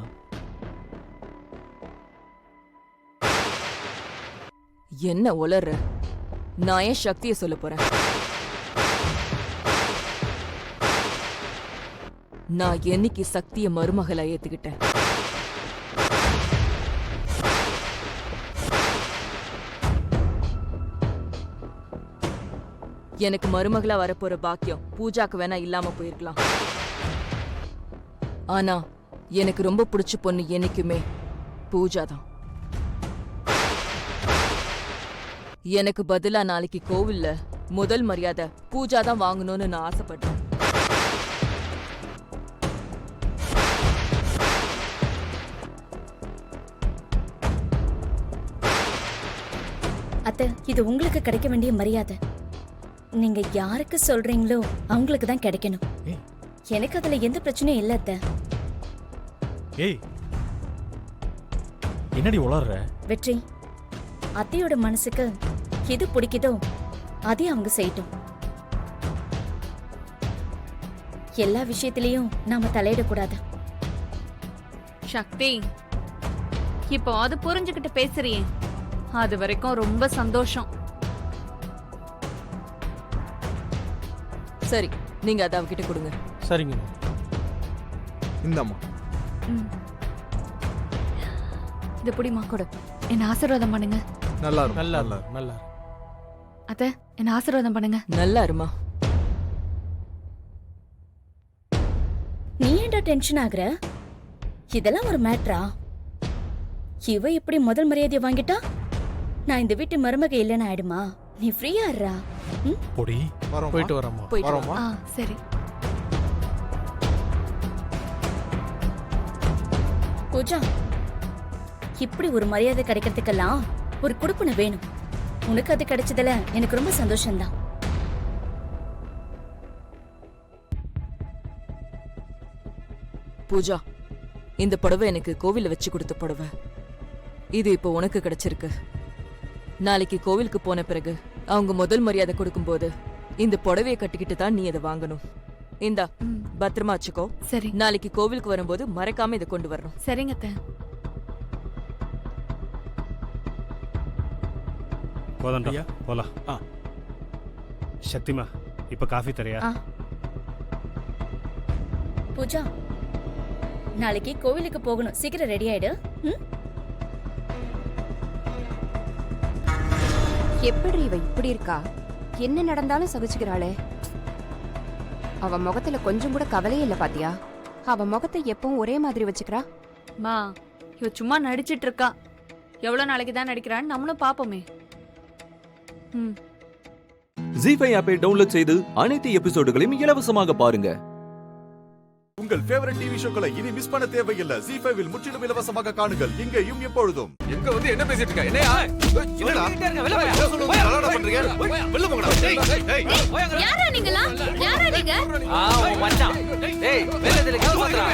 என்ன உளற? நான் ஏன் சக்தியை சொல்ல போறேன்? நான் என்னைக்கு சக்திய மருமகளா ஏத்துக்கிட்டேன். எனக்கு மருமகளா வரப்போற பாக்கியம் பூஜாக்கு வேணா இல்லாம போயிருக்கலாம். ஆனா எனக்கு ரொம்ப பிடிச்ச பொண்ணு என்னைக்குமே பூஜா தான். எனக்கு பதிலா நாளைக்கு கோவில்ல முதல் மரியாதை பூஜா தான் வாங்கணும்னு நான் ஆசைப்படுறேன். அத்தை, இது உங்களுக்கு கிடைக்க வேண்டிய மரியாதை. நீங்க யாருக்கு சொல்றீங்களோ அவங்களுக்கு தான் கிடைக்கணும். எனக்கு அதுல எந்த பிரச்சனையும் இல்ல அத்தை. ஏய், என்னடி உளர்ற? வெற்றி, அத்தையோட மனசுக்கு எது பிடிக்குதோ அதே அவங்க செய்யட்டும். எல்லா விஷயத்திலையும் நாம தலையிடக்கூடாது. சக்தி, இப்போ அது புரிஞ்சுக்கிட்டு பேசுறியே, அது வரைக்கும் ரொம்ப சந்தோஷம். சரி, நீங்க அதை அவகிட்ட கொடுங்க. சரிங்க. இந்தம்மா. இது புடிமா கொடு. என்ன ஆசீர்வாதம் பண்ணுங்க. நல்லா நல்லா. அத்தை, என்ன ஆசீர்வாதம் பண்ணுங்க. நல்லா இருமா. நீ ஏன்டா டென்ஷன் ஆகுற? இதெல்லாம் ஒரு மேட்ரா? இவ இப்படி முதல் மரியாதையை வாங்கிட்டா நான் இந்த வீட்டு மருமக இல்லைன்னு ஆயிடுமா? நீ ஃப்ரீயா இருடா. பொடி, போயிட்டு வரமா. போயிட்டு ஆ, சரி. பூஜா, இப்படி ஒரு மரியாதை கிடைக்கிறதுக்கெல்லாம் ஒரு குடுப்பனை வேணும். உனக்கு அது கிடைச்சதுல எனக்கு ரொம்ப சந்தோஷம்தான். பூஜா, இந்த புடவை எனக்கு கோவில்ல வச்சு கொடுத்த புடவை. இது இப்போ உனக்கு கிடைச்சிருக்கு. நாளைக்கு கோவிலுக்கு போன பிறகு அவங்க முதல் மரியாதை கொடுக்கும்போது இந்த புடவையை கட்டிக்கிட்டு தான் நீ அதை வாங்கணும். இந்தா, பத்திரமா வச்சுக்கோ. சரி. நாளைக்கு கோவிலுக்கு வரும்போது மறக்காம இதை கொண்டு வரணும். சரிங்க அத்தை. போதண்டா, போலாம். சக்திமா, இப்ப காஃபி தரையா? பூஜா, நாளைக்கு கோவிலுக்கு போகணும். சீக்கிரம் ரெடி ஆயிடு. எப்படி இவ இப்படி இருக்கா? என்ன நடந்தாலும் சகிச்சுக்கிறாளே. அவ முகத்துல கொஞ்சம் கூட கவலையே இல்ல பாத்தியா? அவ முகத்தை எப்பவும் ஒரே மாதிரி வச்சுக்கிறா. மா, இவ சும்மா நடிச்சிட்டு இருக்கா. எவ்வளவு நாளைக்கு தான் நடிக்கிறான்னு நம்மளும் பாப்போமே. ஜீ5 ஆப்பை டவுன்லோட் செய்து அனைத்து எபிசோடுகளையும் இலவசமாக பாருங்க. உங்கள் ஃபேவரட் டிவி ஷோக்களை இனி மிஸ் பண்ண தேவையில்லை. ஜீ5 முற்றிலும் இலவசமாக காணுங்கள். இங்கேயும் எப்பொழுதும். எங்க வந்து என்ன பேசிட்டு இருக்க? என்னையா? என்னடா? வெளிய போயா. கலாடா பண்றீங்க? வெளிய போங்கடா. ஏய், யாரா நீங்களா? யாரா நீங்க? உன் மச்சான். டேய், வெளிய கேள் பாத்துறா.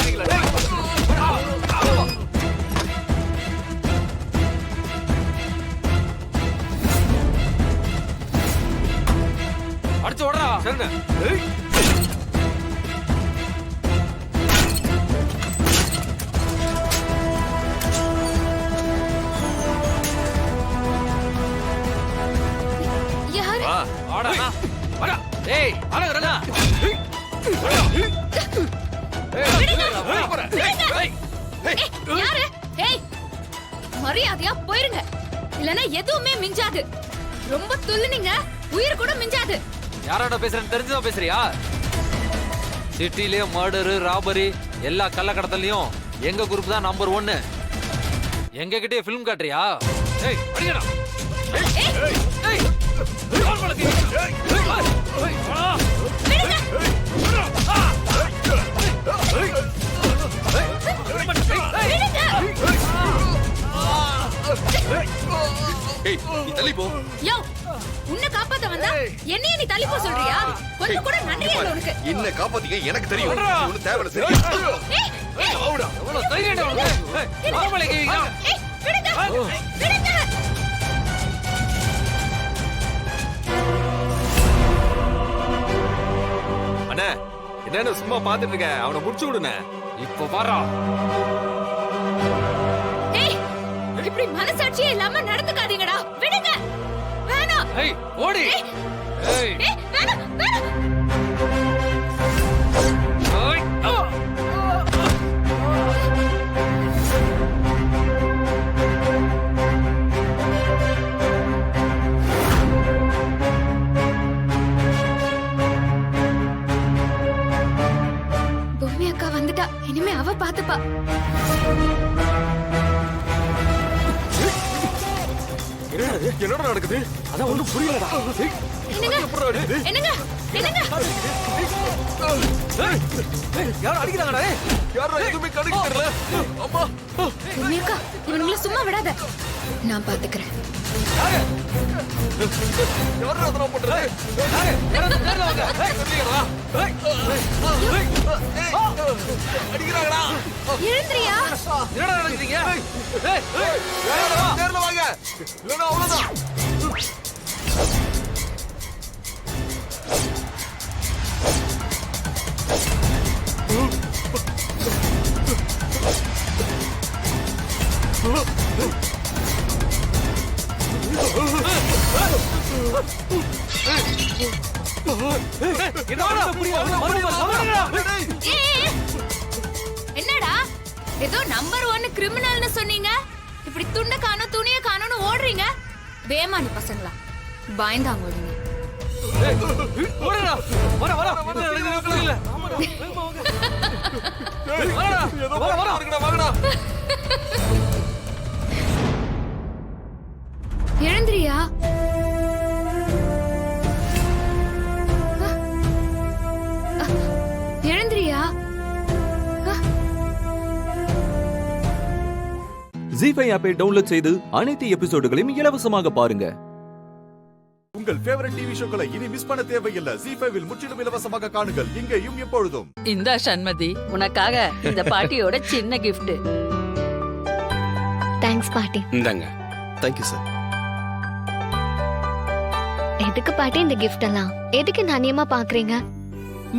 அடிச்சு ஓடுறா. சரிங்க. ஏய், ஏய், அடங்கடா. யாரு? ஏய், மரியாதையா போயிருங்க. இல்லனா எதுவுமே மிஞ்சாது. ரொம்ப துள்ளுனீங்க, உயிர் கூட மிஞ்சாது. யாரோட பேசுறேன்னு தெரிஞ்சுதான் பேசுறியா? சிட்டிலே மர்டரு, ராபரி எல்லா கள்ளக்கடத்தலையும் எங்க குரூப் தான் நம்பர் 1. எங்க கிட்டே ஃபிலிம் காட்டுறியா? ஏய், அடிங்கடா. உன்னை காப்பாத்த வந்தா என்னைய நீ தள்ளி போ சொல்றியா? கொஞ்சம் கூட நன்றி இல்ல உனக்கு. என்ன காப்பாத்தீங்க, எனக்கு தெரியும். ஒண்ணு தேவல சரி. எவ்வளவு தைரியம்டா உனக்கு? ஆமலை கேவீங்க. விடுங்க. விடுங்க. அண்ணே, என்னன்னு சும்மா பாத்துட்டு இருக்க? அவனை முடிச்சு விடுனே. இப்ப வரா. ஏய், இப்படி மனசாட்சியே இல்லாம நடந்துக்காதீங்கடா. விடுங்க. வேணாம். ஏய், ஓடி. ஏய், வேணாம். வேணாம். ஏய், பாத்துப்பா. என்னடா நடக்குது? அதான் ஒண்ணும் புரியலடா. என்னங்க யார் அடிக்கிறாங்கடா? யாரா எதுவுமே கணக்கு தெரியல. அம்மா உன்னியக்கா, இவனுங்களை சும்மா விடாத. நான் பாத்துக்கிறேன். யாரா அதெல்லாம் பண்றது? அடிக்கிறாங்கடா. எழுந்திரியா? என்னடா நடக்குறீங்க? நேர்ல வாங்க. இல்லனா அவ்வளவுதான். என்னடா ஏதோ நம்பர் 1 கிரிமினல்னு சொன்னீங்க, இப்படி துண்ட காணோம் துணிய காணோம்னு ஓடுறீங்க. பேமானி பசங்களா, பயந்தாங்க ஓடுங்க. எழுந்திரியா? எழுந்திரியா? ஜி5 ஆப்பை டவுன்லோட் செய்து அனைத்து எபிசோடுகளையும் இலவசமாக பாருங்க. உங்கள் ஃபேவரட் டிவி ஷோக்களை இனி மிஸ் பண்ண தேவையில்லை. ஜி5 முற்றிலும் இலவசமாக காணுங்கள், இங்கேயும் எப்பொழுதும். இந்தா சண்மதி, உனக்காக இந்த பாட்டியோட சின்ன கிஃப்ட். தேங்க்ஸ் பாட்டி. இந்தாங்க. Thank you sir. எதுக்கு பாட்டி இந்த கிஃப்ட் எல்லாம்? எதுக்கு நானியமா பாக்குறீங்க?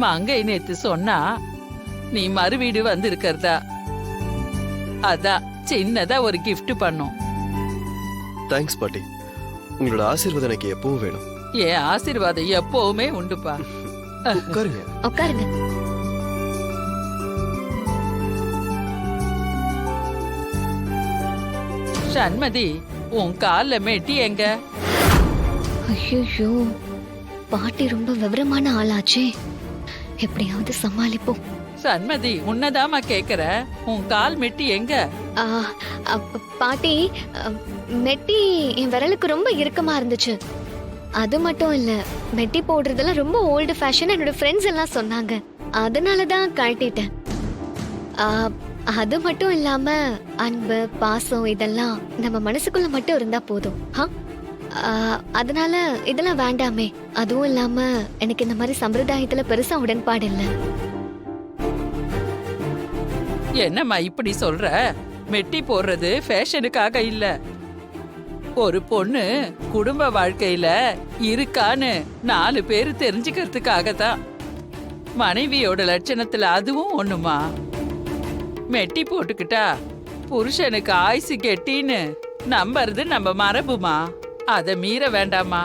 மங்கை நேத்து சொன்னா நீ மறு வீடு வந்திருக்கிறதா, அதான் சின்னதா ஒரு கிஃப்ட் பண்ணோம். தேங்க்ஸ் பாட்டி. உங்களோட ஆசீர்வாதம் எனக்கு எப்பவும் வேணும். என் ஆசீர்வாதம் எப்பவுமே உண்டுப்பா. உட்காருங்க. உட்காருங்க. சண்மதி, உன் கால்ல மெட்டி எங்க? ஐயோ, பாட்டி ரொம்ப விவரமான ஆளாச்சே, எப்படியாவது சமாளிப்போம். சண்மதி, உன்னதாமா கேக்குற, உன் கால் மெட்டி எங்க? பாட்டி, மெட்டி என் விரலுக்கு ரொம்ப இறுக்கமா இருந்துச்சு. அது மட்டும் இல்ல, மெட்டி போடுறதெல்லாம் ரொம்ப ஓல்டு ஃபேஷன் என்னோட ஃப்ரெண்ட்ஸ் எல்லாம் சொன்னாங்க, அதனாலதான் கழட்டிட்டேன். அது மட்டும் இல்லாம அன்பு பாசம் இதெல்லாம் நம்ம மனசுக்குள்ள மட்டும் இருந்தா போதும். அதனால இதெல்லாம் வேண்டாமே. அதுவும் இல்லாம எனக்கு இந்த மாதிரி சம்பிரதாயத்துல பெருசா உடன்பாடு இல்ல. என்னம்மா இப்படி சொல்ற? மெட்டி போடுறது ஃபேஷனுக்காக இல்ல, ஒரு பொண்ணு குடும்ப வாழ்க்கையில இருக்கான்னு 4 பேர் தெரிஞ்சுக்கிறதுக்காக தான். மனைவியோட லட்சணத்துல அதுவும் ஒண்ணுமா. மெட்டி போட்டுக்கிட்டா புருஷனுக்கு ஆயுசு கெட்டின்னு நம்புறது நம்ம மரபுமா, அத மீற வேண்டாமா.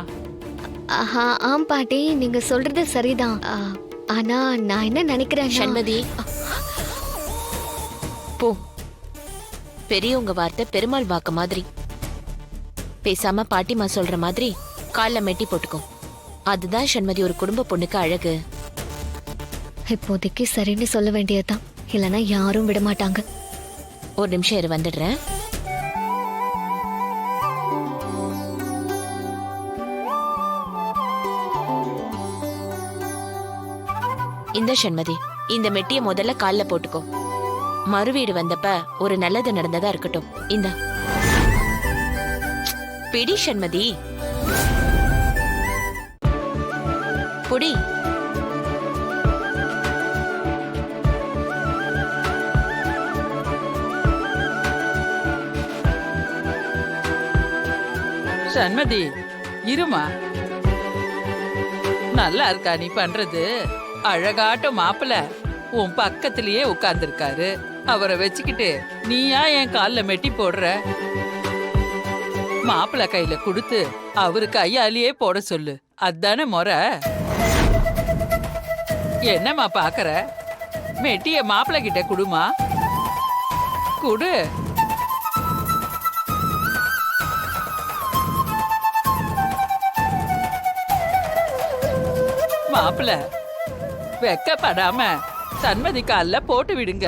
ஆம் பாட்டி, நீங்க சொல்றது சரிதான். ஆனா நான் என்ன நினைக்கிறேன் சண்மதி, போ. பெரியவங்க வார்த்தை பெருமாள் வாக்கு மாதிரி. பேசாம பாட்டிமா சொல்ற மாதிரி கால்ல மெட்டி போட்டுக்கோ. அதுதான் சண்மதி ஒரு குடும்ப பொண்ணுக்கு அழகு. இப்போதைக்கு சரின்னு சொல்ல வேண்டியதுதான், இல்லனா யாரும் விட மாட்டாங்க. ஒரு நிமிஷம் இரு, வந்துடுறேன். இந்த சண்மதி, இந்த மெட்டிய முதல்ல கால்ல போட்டுக்கோ. மறுவீடு வந்தப்ப ஒரு நல்லது நடந்ததா இருக்கட்டும். இந்த பிடி சண்மதி, புடி. சண்மதி, இருமா. நல்லா இருக்கா நீ பண்றது? அழகாட்ட மாப்பிள்ள உன் பக்கத்திலேயே உட்கார்ந்துருக்காரு, அவரை வச்சுக்கிட்டு நீயா என் கால்ல மெட்டி போடுற? மாப்பிள்ள கையில கொடுத்து அவரு கையாலேயே போட சொல்லு, அதானே முறை. என்னம்மா பாக்குற? மெட்டிய மாப்பிள்ள கிட்ட குடுமா, குடு. மாப்பிள்ள வெக்கப்படாம சண்மதி கால்ல போட்டு விடுங்க.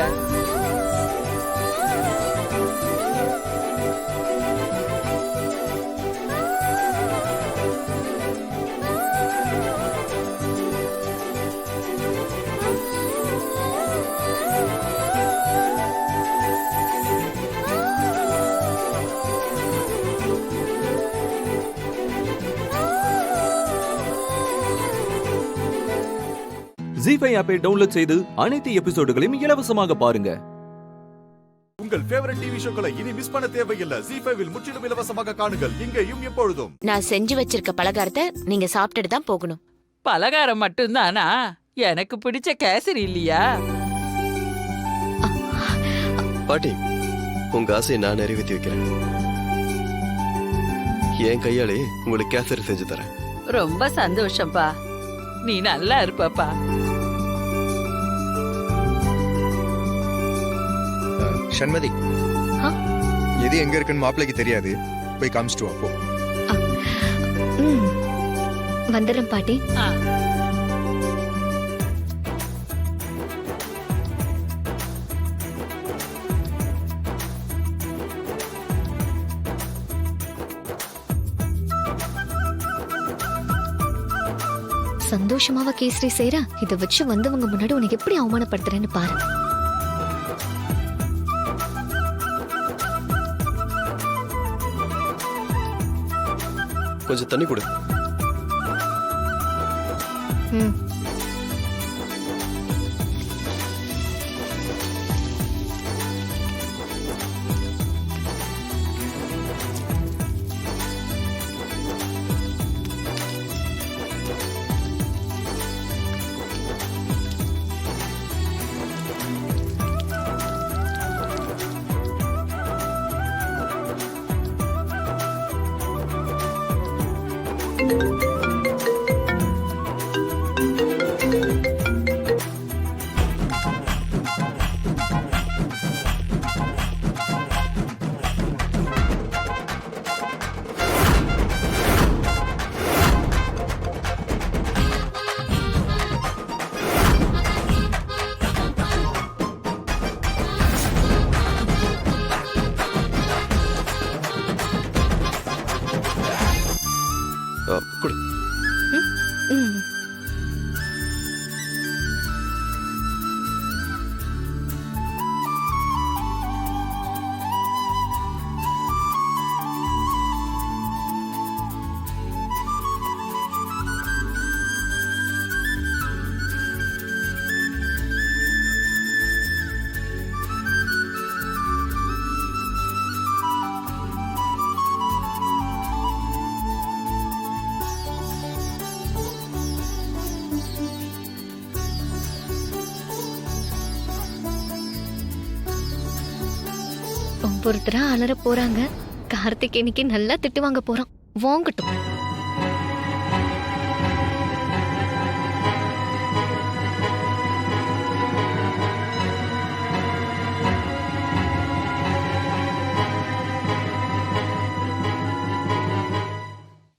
ஜி5 ஆப்பை டவுன்லோட் செய்து அனைத்து எபிசோடுகளையும் இலவசமாக பாருங்க. உங்கள் ஃபேவரட் டிவி ஷோக்களை இனி மிஸ் பண்ண தேவையில்லை. ஜி5 முற்றிலும் இலவசமாக காணுங்கள் இங்கேயும் எப்பொழுதும். நான் செஞ்சு வச்சிருக்க பலகாரத்தை நீங்க சாப்பிட்டுட்டு தான் போகணும். பலகாரம் மட்டும்தானா? எனக்கு பிடிச்ச கேசரி இல்லையா? பாட்டி, உங்க ஆசையை நான் நிறைவேற்றி வைக்கிறேன். என் கையாலே உங்களுக்கு கேசரி செஞ்சு தரேன். ரொம்ப சந்தோஷம்பா. நீ நல்லா இருப்பப்பா. சண்மதி, எது எங்க இருக்குன்னு மாப்பிள்ளைக்கு தெரியாது. போய் காமிச்சிட்டு வா போ. வந்துடுறேன் பாட்டி. சந்தோஷமாவா கேசரி செய்யற? இதை வச்சு வந்தவங்க முன்னாடி உனக்கு எப்படி அவமானப்படுத்துறேன்னு பாரு. கொஞ்சம் தண்ணி கொடு. கொடு. ஒருத்தரா அலற போறாங்க. கார்த்திக் இன்னைக்கு நல்லா திட்டு வாங்க போறான். வாங்கட்டும்.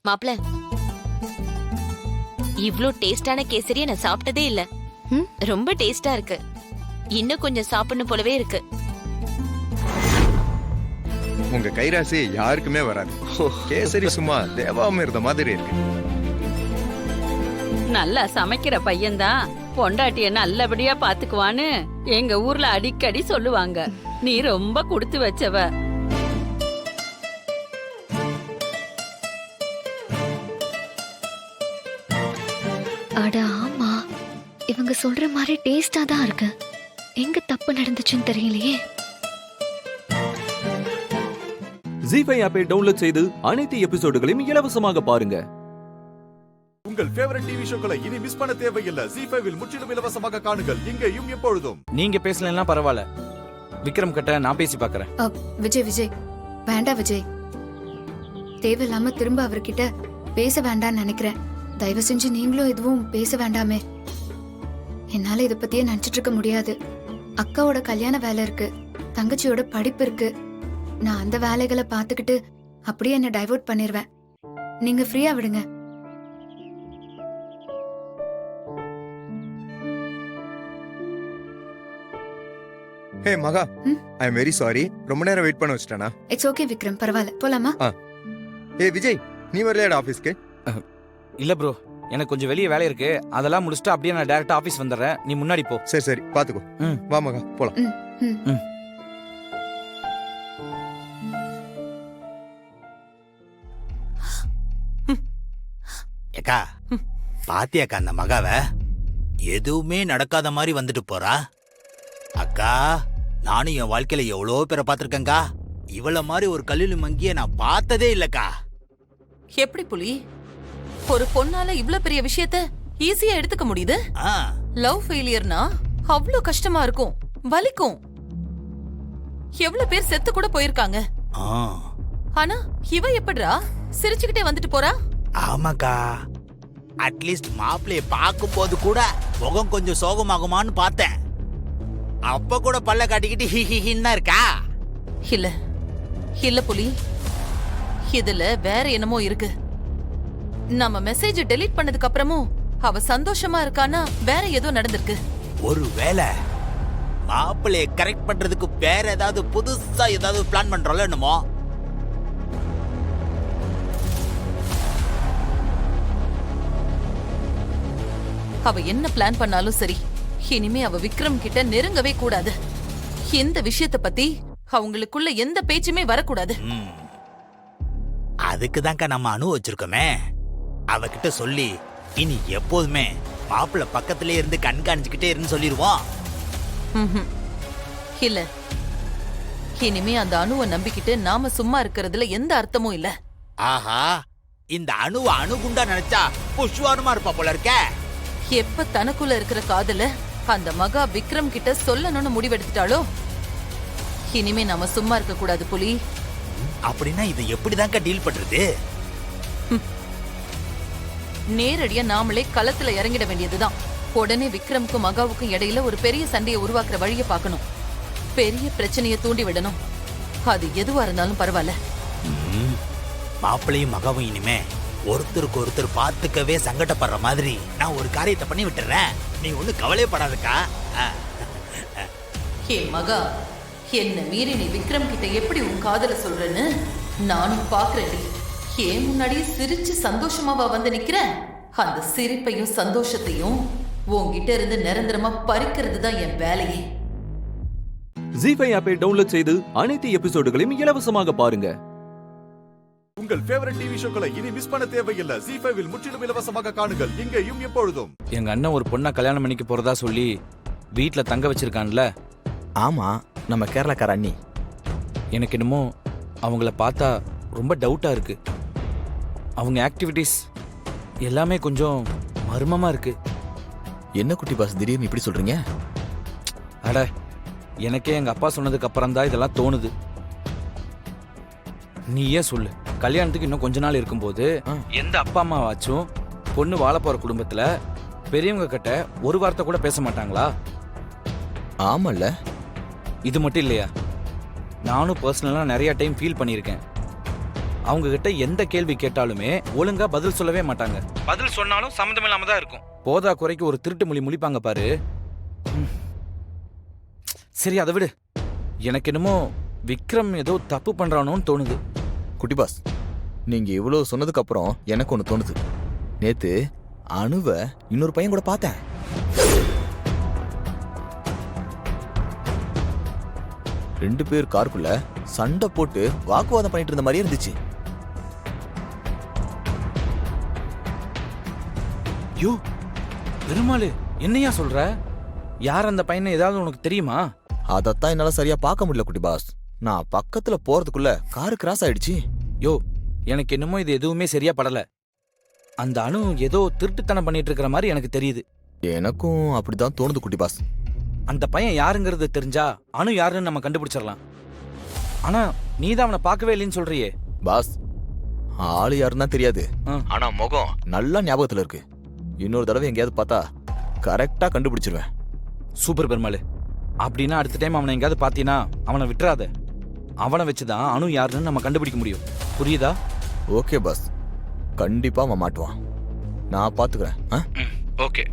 மாப்ள, இவ்ளோ டேஸ்டான கேசரியை நான் சாப்பிட்டதே இல்ல. ரொம்ப டேஸ்டா இருக்கு. இன்னும் கொஞ்சம் சாப்பிடணும் போலவே இருக்கு. உங்க கைராசி யாருக்குமே வராது. கேசரி சும்மா தேவாமிர்த மாதிரி இருக்கு. நல்லா சமைக்கிற பையன்தான் பொண்டாட்டிய நல்லபடியா பாத்துக்குவான்னு எங்க ஊர்ல அடிக்கடி சொல்லுவாங்க. நீ ரொம்ப கொடுத்து வச்சவ. அட ஆமா, இவங்க சொல்ற மாதிரி டேஸ்டா தான் இருக்கு. எங்க தப்பு நடந்துச்சுன்னு தெரியலையே. ஜி5 ஆப்பை டவுன்லோட் செய்து அனைத்து எபிசோடுகளையும் இலவசமாக பாருங்க. உங்கள் ஃபேவரட் டிவி ஷோக்களை இனி மிஸ் பண்ண தேவையில்லை. ஜி5 முற்றிலும் இலவசமாக காணுங்கள் இங்கேயும் எப்பொழுதும். நீங்க பேசலாம் பரவாயில்ல. விக்ரம் கிட்ட நான் பேசி பார்க்கறேன். விஜய் வேண்டாம் விஜய். தேவையில்லாம திரும்ப அவர்கிட்ட பேச வேண்டாம்னு நினைக்கிறேன். தயவு செஞ்சு நீங்களும் எதுவும் பேச வேண்டாமே. என்னால இதை பத்தியே நினைச்சிட்டு இருக்க முடியாது. அக்காவோட கல்யாண வேலை இருக்கு, தங்கச்சியோட படிப்பு இருக்கு. நான் அந்த வேலைகளை பார்த்துக்கிட்டு அப்படியே என்ன டைவர்ட் பண்ணிடுவேன். நீங்க ஃப்ரீயா விடுங்க. ஹே மகா, ஐ எம் வெரி சாரி. ரொம்ப நேரம் வெயிட் பண்ண வச்சிட்டானா? இட்ஸ் ஓகே விக்ரம், பரவாயில்ல, போலாமா? ஏ விஜய், நீ வரலையாடா ஆபீஸ்க்கு? இல்ல ப்ரோ, எனக்கு கொஞ்சம் வெளியே வேலை இருக்கு. அதெல்லாம் முடிச்சுட்டு அப்படியே நான் டைரக்டா ஆபீஸ் வந்துடுறேன். நீ முன்னாடி போ. சரி பாத்துக்கோ. வா மகா, போலாம். ஏக்கா, பாத்தியாக்கா அந்த மகாவை? எதுவுமே நடக்காத மாதிரி வந்துட்டு போறா. அக்கா, நானும் என் வாழ்க்கையில எவ்வளோ பேரை பார்த்திருக்கேங்க்கா. இவள மாதிரி ஒரு கல்லூரி மங்கிய நான் பார்த்ததே இல்லக்கா. எப்படி புலி ஒரு பொண்ணால இவ்ளோ பெரிய விஷயத்த ஈஸியா எடுத்துக்க முடியுது? லவ் ஃபெயிலியர்னா அவ்ளோ கஷ்டமா இருக்கும், வலிக்கும். எவ்வளவு பேர் செத்து கூட போயிருக்காங்க. ஆனா இவ எப்படிரா சிரிச்சுக்கிட்டே வந்துட்டு போறா? ஆமாக்கா, அட்லீஸ்ட் மாப்பிள்ளைய பார்க்கும் போது கூட முகம் கொஞ்சம் சோகமாகுமான்னு பார்த்தேன். அப்ப கூட பல்ல காட்டிக்கிட்டு ஹிஹின்னு தான் இருக்கா. இல்ல இல்ல புலி, இதுல வேற என்னமோ இருக்கு. நம்ம மெசேஜ் டெலீட் பண்ணதுக்கு அப்புறமும் அவ சந்தோஷமா இருக்கானா வேற ஏதோ நடந்திருக்கு. ஒருவேளை மாப்பிள்ளைய கரெக்ட் பண்றதுக்கு வேற ஏதாவது புதுசா ஏதாவது பிளான் பண்றோம்ல என்னமோ. அவ என்ன பிளான் பண்ணாலும் சரி, இனிமே அவ விக்ரம் கிட்ட நெருங்கவே கூடாது. இந்த விஷயத்தை பத்தி அவங்களுக்குள்ள எந்த பேச்சுமே வரக்கூடாது. அதுக்கு தான்க்கா நம்ம அணு வச்சிருக்கோமே. அவகிட்ட சொல்லி இனி எப்போதுமே மாப்பிள்ளை பக்கத்திலே இருந்து கண்காணிச்சுக்கிட்டே இருந்து சொல்லிடுவோம். இல்ல, இனிமே அந்த அணுவை நம்பிக்கிட்டு நாம சும்மா இருக்கிறதுல எந்த அர்த்தமும் இல்ல. ஆஹா, இந்த அணுவை அணுகுண்டா நினைச்சா புஷ்வானுமா இருப்பா போல இருக்க. எப்ப தனக்குள்ள இருக்கிற காதல அந்த மகா விக்ரம் கிட்ட சொல்லணும்னு முடிவெடுத்துட்டாளோ, இனிமே நாம சும்மா இருக்க கூடாது புலி. அப்படின்னா இதை எப்படிதான்க்கா டீல் பண்றது? நேரடியா நாமளே களத்துல இறங்கிட வேண்டியதுதான். உடனே விக்ரமுக்கும் மகாவுக்கும் இடையில ஒரு பெரிய சண்டையை உருவாக்குற வழியை பார்க்கணும். பெரிய பிரச்சனையை தூண்டி விடணும். அது எதுவா இருந்தாலும் பரவாயில்ல. மாப்பிள்ளையும் மகாவும் இனிமே ஒருத்தருக்கு ஒருத்தர் பார்த்துக்கவே சங்கடப்படுற மாதிரி நான் ஒரு காரியத்தை பண்ணி விட்டுறேன். நீ ஒன்னும் கவலையப்படாதக்கா. ஹே மகா, என்ன மீறி நீ விக்ரம் கிட்ட எப்படி உன் காதல சொல்றன்னு நானும் பாக்குறேன். ஏன் முன்னாடியே சிரிச்சு சந்தோஷமாவா வந்து நிக்கிறேன்? அந்த சிரிப்பையும் சந்தோஷத்தையும் உன்கிட்ட இருந்து நிரந்தரமா பறிக்கிறது தான் என் வேலையே. ஜீஃபை ஆப்பை டவுன்லோட் செய்து அனைத்து எபிசோடுகளையும் இலவசமாக பாருங்க. உங்கள் ஃபேவரட் டிவி ஷோக்களை இனி மிஸ் பண்ண தேவையில்லை. ஜீஃபைவில் முற்றிலும் இலவசமாக காணுங்கள், இங்கேயும் எப்பொழுதும். எங்க அண்ணன் ஒரு பொண்ணை கல்யாணம் பண்ணிக்க போறதா சொல்லி வீட்டுல தங்க வச்சிருக்கான்ல. ஆமா, நம்ம கேரளாக்கார அண்ணி. எனக்கு என்னமோ அவங்கள பார்த்தா ரொம்ப டவுட்டா இருக்கு. அவங்க ஆக்டிவிட்டிஸ் எல்லாமே கொஞ்சம் மர்மமா இருக்கு. என்ன குட்டி பாஸ் திடீர்னு இப்படி சொல்றீங்க? அட, எனக்கே எங்க அப்பா சொன்னதுக்கு அப்புறம் தான் இதெல்லாம் தோணுது. நீ ஏன் சொல்லு, கல்யாணத்துக்கு இன்னும் கொஞ்ச நாள் இருக்கும்போது எந்த அப்பா அம்மாவாச்சும் பொண்ணு வாழ போற குடும்பத்துல பெரியவங்க கிட்ட ஒரு வார்த்தை கூட பேச மாட்டாங்களா? ஆமல்ல. இது மட்டும் இல்லையா, நானும் பர்சனலா நிறைய டைம் ஃபீல் பண்ணியிருக்கேன். அவங்க கிட்ட எந்த கேள்வி கேட்டாலுமே ஒழுங்கா பதில் சொல்லவே மாட்டாங்க. பதில் சொன்னாலும் சம்மந்தம் இல்லாம தான் இருக்கும். போதா குறைக்கு ஒரு திருட்டு மொழி முழிப்பாங்க பாரு. சரி, அதை விடு. எனக்கு என்னமோ விக்ரம் ஏதோ தப்பு பண்றானோன்னு தோணுது. குட்டி பாஸ், நீங்க இவ்வளவு சொன்னதுக்கு அப்புறம் எனக்கு ஒண்ணு தோணுது. நேத்து அணுவ இன்னொரு பையன் கூட பார்த்தேன். ரெண்டு பேர் காருக்குள்ள சண்டை போட்டு வாக்குவாதம் பண்ணிட்டு இருந்த மாதிரியே இருந்துச்சு. யோ பெருமாளு, என்னையா சொல்ற? யார் அந்த பையனை ஏதாவது உனக்கு தெரியுமா? அதத்தான் என்னால சரியா பார்க்க முடியல குட்டி பாஸ். நான் பக்கத்துல போறதுக்குள்ள காரு கிராஸ் ஆயிடுச்சு. யோ, எனக்கு என்னமோ இது எதுவுமே சரியா படல. அந்த அணு ஏதோ திருட்டுத்தனம் பண்ணிட்டு இருக்கிற மாதிரி எனக்கு தெரியுது. எனக்கும் அப்படிதான் தோணுது குட்டி பாஸ். அந்த பையன் யாருங்கிறது தெரிஞ்சா அணு யாருன்னு நம்ம கண்டுபிடிச்சிடலாம். ஆனா நீ தான் அவனை பார்க்கவே இல்லைன்னு சொல்றியே. பாஸ், ஆளு யாருன்னா தெரியாது, ஆனா முகம் நல்லா ஞாபகத்துல இருக்கு. இன்னொரு தடவை எங்கேயாவது பார்த்தா கரெக்டா கண்டுபிடிச்சிருவேன். சூப்பர் பெருமாளு. அப்படின்னா அடுத்த டைம் அவனை எங்கேயாவது பார்த்தீனா அவனை விட்டுறாத. அவனை வச்சுதான் அணு யாருன்னு நம்ம கண்டுபிடிக்க முடியும். புரியுதா? ஓகே பாஸ், கண்டிப்பா அவன் மாட்டுவான். நான் பாத்துக்கிறேன். ஓகே.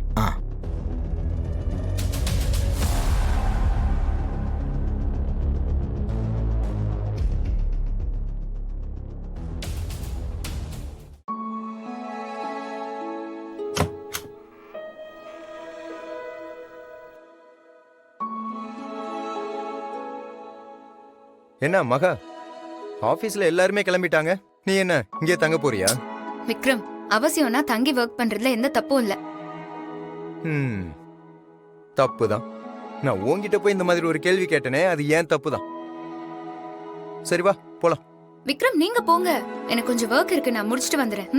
என்ன மகா, ஆபீஸ்ல எல்லாருமே கிளம்பிட்டாங்க, நீ என்ன இங்கே தங்க போறியா? விக்ரம், அவசியம்னா தங்கி ஒர்க் பண்றதுல எந்த தப்பும் இல்ல. தப்பு தான். நான் உன்கிட்ட போய் இந்த மாதிரி ஒரு கேள்வி கேட்டனே, அது ஏன் தப்பு தான். சரி வா போலாம். விக்ரம் நீங்க போங்க, எனக்கு கொஞ்சம் ஒர்க் இருக்கு, நான் முடிச்சிட்டு வந்துடுறேன்.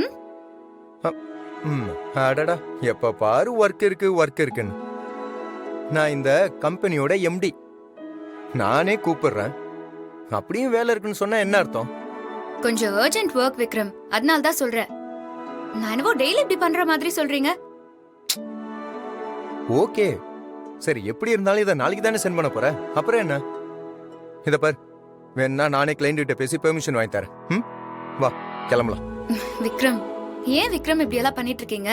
அடடா, எப்ப பாரு ஒர்க் இருக்குன்னு. நான் இந்த கம்பெனியோட எம்டி, நானே கூப்பிடுறேன். அப்படியும் வேலை இருக்குன்னு சொன்னா என்ன அர்த்தம்? கொஞ்சம் அர்ஜென்ட் ஒர்க் விக்ரம், அதனால தான் சொல்றேன். நான் என்னவோ டெய்லி இப்படி பண்ற மாதிரி சொல்றீங்க. ஓகே சரி, எப்படி இருந்தாலும் இதை நாளைக்கு தானே சென்ட் பண்ண போற, அப்புறம் என்ன? இத பார், வேணா நானே கிளைண்ட் கிட்ட பேசி பெர்மிஷன் வாங்கி தரேன். வா கிளம்பலாம். விக்ரம், ஏன் விக்ரம் இப்படி எல்லாம் பண்ணிட்டு இருக்கீங்க?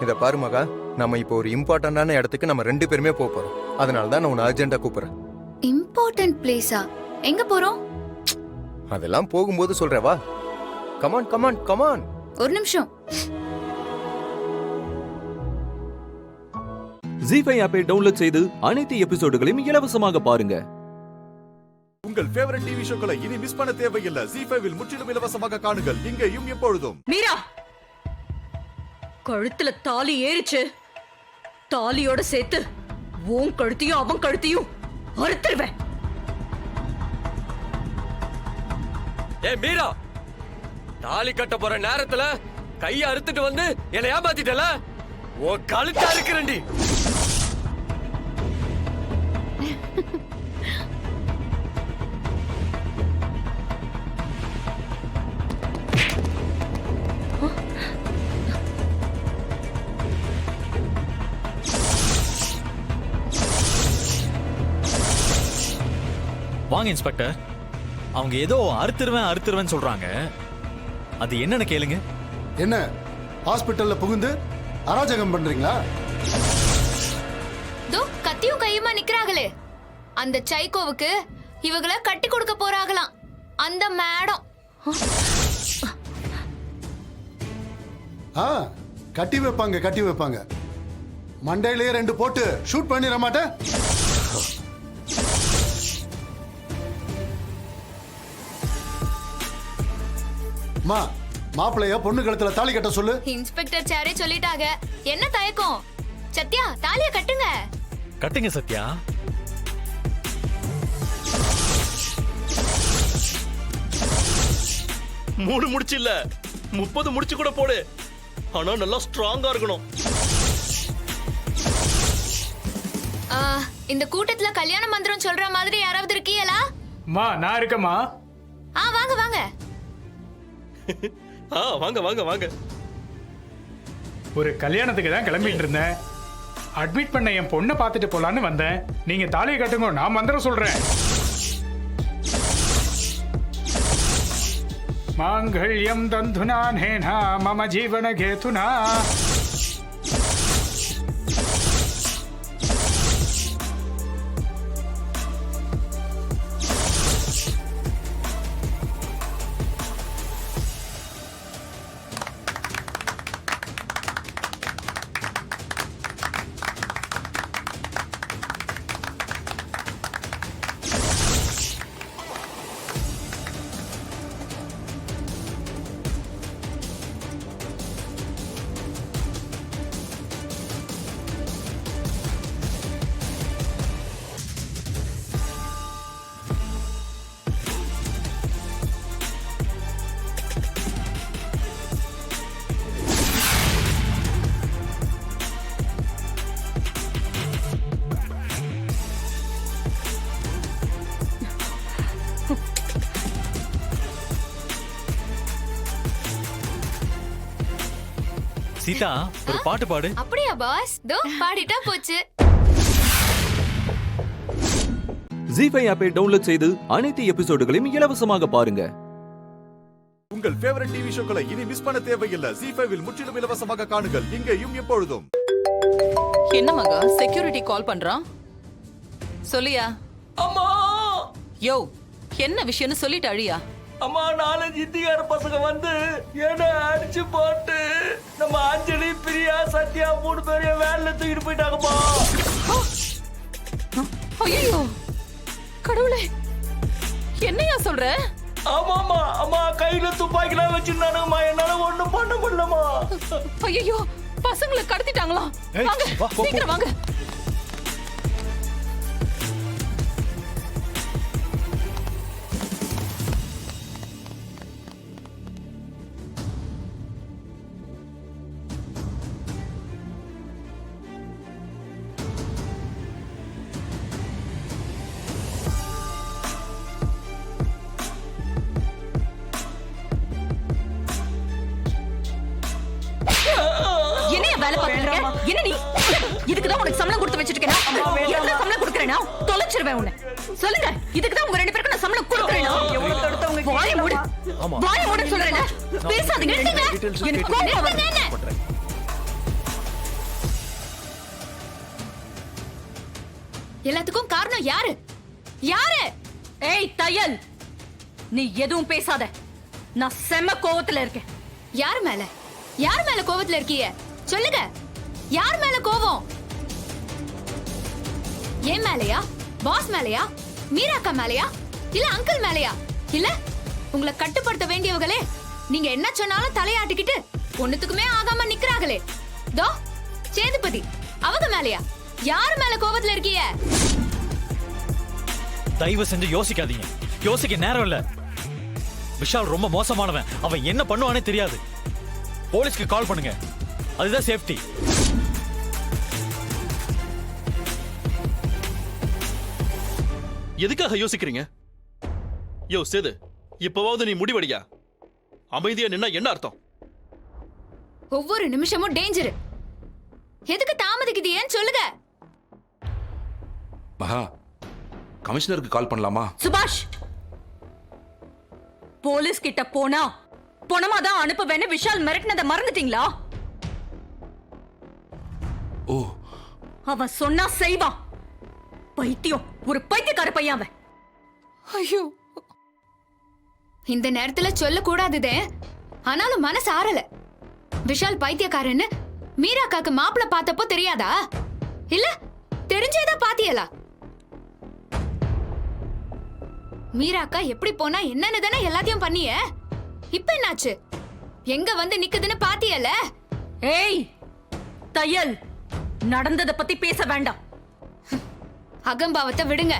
இத பாரு மகா, நம்ம இப்போ ஒரு இம்பார்ட்டன்டான இடத்துக்கு நம்ம 2 பேருமே போக போறோம். அதனால தான் நான் உன்னை அர்ஜென்ட்டா கூப்பிடுறேன். இம்பார்ட்டன்ட் பிளேஸா? எங்க போறோம்? அதெல்லாம் போகும்போது சொல்றேன், வா. Come on come on come on. ஒரு நிமிஷம். ஜீஃபை ஆப்பை டவுன்லோட் செய்து அனைத்து எபிசோடுகளையும் இலவசமாக பாருங்க. உங்கள் ஃபேவரட் டிவி ஷோக்களை இனி மிஸ் பண்ண தேவையில்லை. ஜீஃபைவில் முற்றிலும் இலவசமாக காணுங்கள், இங்கேயும் எப்பொழுதும். மீரா, கழுத்துல தாலி ஏறிச்சு, தாலியோட சேர்த்து உன் கழுத்தையும் அவன் கழுத்தையும் அறுத்துருவேன். ஏ மீரா, தாலி கட்ட போற நேரத்துல கைய அறுத்துட்டு வந்து என்னை ஏமாத்திட்டல, உன் கழுத்தா இருக்கிறண்டி. வாங்க இன்ஸ்பெக்டர், அவங்க ஏதோ அறுத்துருவேன் சொல்றாங்க, அது என்னன்னு கேளுங்க. என்ன ஹாஸ்பிட்டல்ல புகுந்து அராஜகம் பண்றீங்களா? தோ கத்தியும் கையுமா நிக்கிறாங்களே, அந்த சைக்கோவுக்கு இவங்கள கட்டி கொடுக்க போறாங்களாம் அந்த மேடம். கட்டி வைப்பாங்க. மண்டையிலேயே 2 போட்டு ஷூட் பண்ணிட மாட்டேன். மாப்பிளைய பொண்ணு கழுத்துல தாலி கட்ட சொல்லு. இன்ஸ்பெக்டர் சாரே சொல்லிட்டாங்க, என்ன தயக்கம்? சத்யா, தாலிய கட்டுங்க. கட்டுங்க சத்யா. மூணு முடிச்சு இல்ல 30 முடிச்சு கூட போடு, ஆனா நல்லா ஸ்ட்ராங்கா இருக்கணும். இந்த கூட்டத்துல கல்யாண மந்திரம் சொல்ற மாதிரி யாராவது இருக்கீங்களா? நான் இருக்கேம்மா. வாங்க வாங்க. வாங்க. ஒரு கல்யாணத்துக்கு தான் கிளம்பிட்டு இருந்தேன். அட்மிட் பண்ண என் பொண்ணை பார்த்துட்டு போலான்னு வந்தேன். நீங்க தாலியை கட்டுங்க, நான் மந்திரம் சொல்றேன். மாங்கல்யம் தந்துனா நேனா மம ஜீவன கேதுனா. சீதா, ஒரு பாட்டு பாடு. அப்படியா பாஸ்? தோ பாடிட்டா போச்சு. ஜீஃபை ஆப்பை டவுன்லோட் செய்து அனைத்து எபிசோடுகளையும் இலவசமாக பாருங்க. உங்கள் ஃபேவரட் டிவி ஷோக்களை இனி மிஸ் பண்ண தேவையில்லை. ஜீஃபைவில் முற்றிலும் இலவசமாக காணுங்கள், இங்கேயும் எப்பொழுதும். என்ன மகா, செக்யூரிட்டி கால் பண்றான், சொல்லியா? அம்மா, யோ என்ன விஷயம்னு சொல்லிட்டு அழியா. அம்மா, 4 இந்தியார பசங்க வந்து என்ன அடிச்சு போட்டு நம்ம அஞ்சலி, பிரியா, சத்யா 3 பேரையும் வேன்ல தூக்கிட்டு போயிட்டாங்கம்மா. ஐயோ கடவுளே, என்னையா சொல்ற? ஆமாமா அம்மா, கையில துப்பாக்கிலாம் வச்சிருந்தானுங்கம்மா, என்னால ஒண்ணும் பண்ண முடியலம்மா. ஐயோ பசங்களை கடத்திட்டாங்களா? வாங்க, சீக்கிரம் வாங்க. என்னைய வேலை பார்க்கற? என்ன நீ? இதுக்கு தான் உனக்கு சம்பளம் கொடுத்து வச்சிருக்கேனா? எவ்வளவு சம்பளம் கொடுக்கறேனா? தொலைச்சிருவேன் உன்னை. சொல்லுங்க. இதுக்கு தான் உங்க ரெண்டு பேருக்கு நான் சம்பளம் கொடுக்கறேனா? எவ்வளவு தடுத்தவங்க? வாயை மூடு. வாயை மூடு சொல்றேனா? பேசாதீங்க. எனக்கு கோபம் வருது. எல்லாத்துக்கும் காரணம் யாரு? யாரு? ஏய் தையல், நீ எதுவும் பேசாத. நான் செம்ம கோவத்துல இருக்கேன். யார் மேல? யார் மேல கோவத்துல இருக்கீங்க? சொல்லுங்க. யார் மேல கோவம்? ஏன் மேலையா? பாஸ் மேலையா? மீராக்கா மேலையா? இல்ல அங்கிள் மேலையா? இல்ல உங்களை கட்டுப்படுத்த வேண்டியவங்களே நீங்க என்ன சொன்னாலும் தலையாட்டிக்கிட்டு ஒண்ணுத்துக்குமே ஆகாம நிக்கிறாங்களே. தோ சேதுபதி, அவங்க மேலையா? யார் மேல கோவத்துல இருக்கீங்க? தயவு செஞ்சு யோசிக்காதீங்க. யோசிக்க நேரம் இல்ல. விஷால் ரொம்ப மோசமானவன். அவன் என்ன பண்ணுவானே தெரியாது. போலீஸ்க்கு கால் பண்ணுங்க. அதுதான் சேஃப்டி. எதுக்காக யோசிக்கிறீங்க? யோ சேது, இப்பவாவது நீ முடிவடியா? அமைதியா நின்னா என்ன அர்த்தம்? ஒவ்வொரு நிமிஷமும் டேஞ்சர். எதுக்கு தாமதிக்குது? ஏன் சொல்லுங்க. மகா, கமிஷனருக்கு கால் பண்ணலாமா? சுபாஷ், போலீஸ் கிட்ட போனா பணமா தான் அனுப்புவேன்னு விஷால் மிரட்டினதை மறந்துட்டீங்களா? ஓ, அவன் சொன்னா செய்வான். பைத்தியம், ஒரு பைத்தியக்கார பையன் அவன். ஐயோ, இந்த நேரத்துல சொல்ல கூடாதுதே. ஆனாலும் மனசு ஆறல. விஷால் பைத்தியக்காரன்னு மீராக்காக்கு மாப்பிள்ள பார்த்தப்போ தெரியாதா? இல்ல தெரிஞ்சேதா பாத்தியலா? மீராக்கா எப்படி போனா என்னன்னு தானே எல்லாத்தையும் பண்ணிய. இப்ப என்னாச்சு? எங்க வந்து நிக்குதுன்னு பாத்தியல? ஏய் தையல், நடந்தத பத்தி பேச வேண்டாம். அகம்பாவத்தை விடுங்க.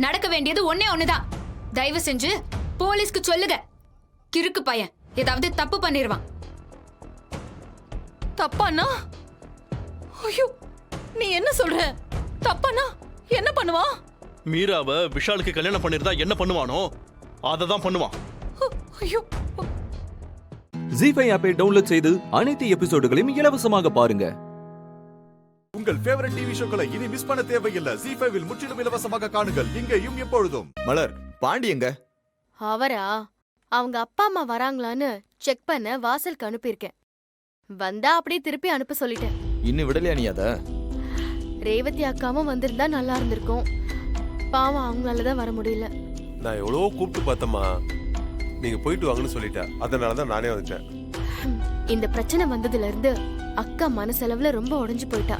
நடக்க வேண்டியது ஒன்னே ஒண்ணுதான். தயவு செஞ்சு போலீஸ்க்கு சொல்லுங்க. கிறுக்கு பையன் ஏதாவது தப்பு பண்ணிருவான். தப்பானா? ஐயோ, நீ என்ன சொல்ற? தப்பானா என்ன பண்ணுவான்? மீராவை விஷாலுக்கு கல்யாணம் பண்ணிருந்தா என்ன பண்ணுவானோ அதை தான் பண்ணுவான். ஐயோ. ஜீ5 ஆப்பை டவுன்லோட் செய்து அனைத்து எபிசோடுகளையும் இலவசமாக பாருங்க. உங்கள் ஃபேவரட் டிவி ஷோக்களை இனி மிஸ் பண்ண தேவையில்லை. ஜீ5 முற்றிலும் இலவசமாக காணுங்கள். இங்கேயும் எப்பொழுதும். மலர், பாண்டி எங்க? அவரா? அவங்க அப்பா அம்மா வராங்களான்னு செக் பண்ண வாசலுக்கு அனுப்பியிருக்கேன். வந்தா அப்படியே திருப்பி அனுப்ப சொல்லிட்டேன். இன்னும் விடலையா நீ அத? ரேவதி அக்காவும் வந்திருந்தா நல்லா இருந்திருக்கும். பாவம், அவங்களாலதான் வர முடியல. நான் எவ்வளவோ கூப்பிட்டு பார்த்தம்மா, நீங்க போயிட்டு வாங்கன்னு சொல்லிட்டேன். அதனாலதான் நானே வந்துட்டேன். இந்த பிரச்சனை வந்ததுல இருந்து அக்கா மனசளவுல ரொம்ப உடைஞ்சு போயிட்டா.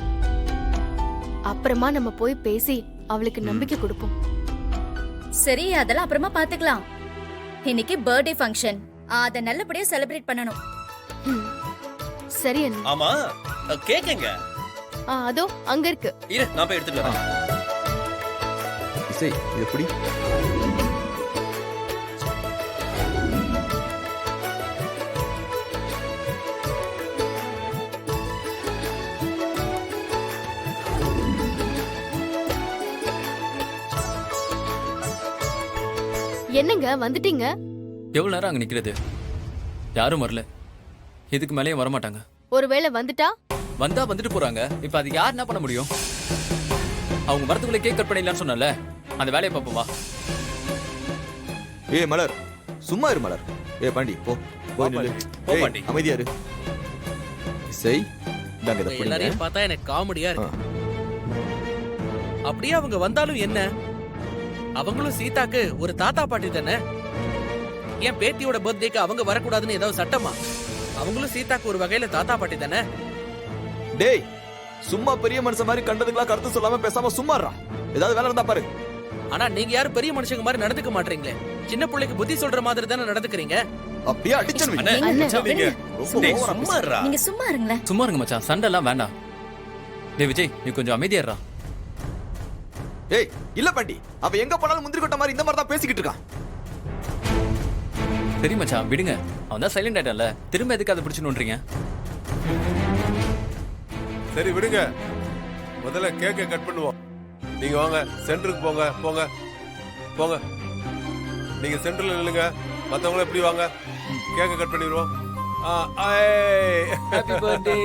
அப்புறமா நம்ம போய் பேசி அவளுக்கு நம்பிக்கை கொடுப்போம். சரி, அதெல்லாம் அப்புறமா பாத்துக்கலாம். இன்னைக்கு பர்த்டே ஃபங்க்ஷன், அத நல்லபடியா செலிப்ரேட் பண்ணனும். சரி அண்ணா. ஆமா, கேக்குங்க. அதோ அங்க இருக்கு. இரு, நான் போய் எடுத்துட்டு வரேன். இசை, இது எப்படி? என்னங்க வந்துட்டீங்க? எவ்வளவு நேரம் அங்க நிக்கிறது? யாரும் வரல. இதுக்கு மேலேயும் வரமாட்டாங்க. ஒருவேளை வந்துட்டா? வந்தா வந்துட்டு போறாங்க. இப்ப அது யார் என்ன பண்ண முடியும்? அவங்க வரதுக்குள்ள கேக் கட் பண்ணிடலாம்னு சொன்னல, அந்த வேலையை பாப்போம் வா. ஏய் மலர், சும்மா இரு மலர். ஏய் பாண்டி, போ போய் நில்லு. போ பாண்டி. அமைதியா இரு. இசை, இந்தாங்க இத எல்லாரையும் புடிங்க. பார்த்தா எனக்கு காமெடியா இருக்கு. அப்படியே அவங்க வந்தாலும் என்ன? அவங்களும் சீதாக்கு ஒரு தாத்தா பாட்டி தானே. என் பேத்தியோட பர்த்டேக்கு அவங்க வரக்கூடாதுன்னு ஏதாவது சட்டமா? அவங்களும் சீதாக்கு ஒரு வகையில தாத்தா பாட்டி தானே. டேய், சும்மா பெரிய மனுஷன் மாதிரி கண்டதுங்களா கருத்து சொல்லாம பேசாம சும்மாறா. ஏதாவது வேலை இருந்தா பாரு. ஆனா நீங்க யாரும் பெரிய மனுஷங்க மாதிரி நடந்துக்க மாட்டீங்களே. சின்ன பிள்ளைக்கு புத்தி சொல்ற மாதிரி தானே நடந்துக்கிறீங்க. அப்படியே அடிச்சனுவீங்க. நீங்க சும்மா இருங்களேன். சும்மா இருங்க மச்சான், சண்டை எல்லாம் வேண்டாம். டேய் விஜய், நீ கொஞ்சம் அமைதியாடுறா. ஏய் இல்ல பாண்டி, அவ எங்க போனாலும் முந்திரி கொட்ட மாதிரி இந்த மாதிரி தான் பேசிக்கிட்டு இருக்கான். சரி மச்சான் விடுங்க, அவன் தான் சைலண்ட் ஆயிட்டான்ல, திரும்ப எதுக்கு அதை பிடிச்சுன்றீங்க? சரி விடுங்க, முதல்ல கேக்க கட் பண்ணுவோம். நீங்க வாங்க சென்டருக்கு போங்க. போங்க போங்க, நீங்க சென்டர்ல நில்லுங்க, மத்தவங்கள எப்படி வாங்க, கேக்க கட் பண்ணிடுவோம். Happy birthday.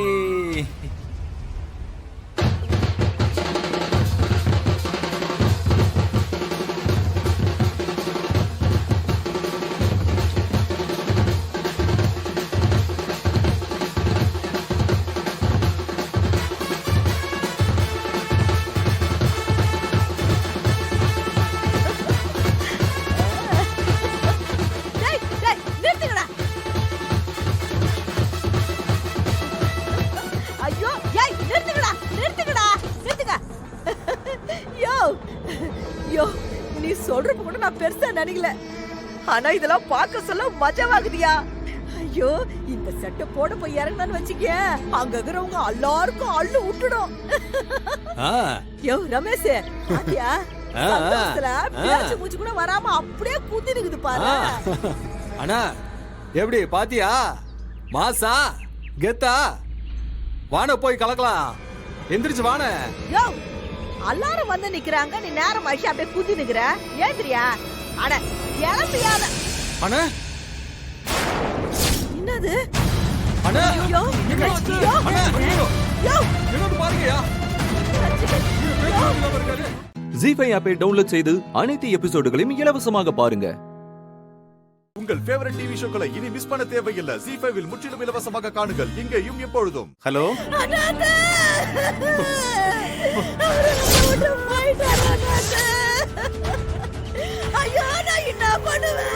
நீ சொல்றப்ப கூட நான் பெருசா நினைக்கல, ஆனா இதெல்லாம் பார்க்க சொல்ல மஜாவாகுதியா. ஐயோ, இந்த செட்டை போட போய் இறங்கினான்னு வச்சுக்க, அங்க இருக்கிறவங்க எல்லாருக்கும் அள்ளு விட்டுடும். யோ ரமேஷ், பாத்தியா பேச்சு மூச்சு கூட வராம அப்படியே குத்தி நிக்குது பாரு. அண்ணா எப்படி பாத்தியா, மாசா கெத்தா, வான போய் கலக்கலாம். எந்திரிச்சு வான. யோ எல்லாரும் வந்து நிக்கிறாங்க, நீ நேரம் ஆயிடுச்சு அப்படியே குதி நிக்கிற, ஏந்திரியா? அட கிளம்பியாத. அண்ணா என்னது? அண்ணா யோ யோ என்னது பாருங்கயா. ஜீஃபை ஆப்பை டவுன்லோட் செய்து அனைத்து எபிசோடுகளையும் இலவசமாக பாருங்க. உங்கள் ஃபேவரட் டிவி ஷோக்களை இனி மிஸ் பண்ண தேவையில்லை. ஜீஃபைவில் முற்றிலும் இலவசமாக காணுங்கள், இங்கேயும் எப்பொழுதும். ஹலோ, ஐயோ நான் என்ன பண்ணுவேன்?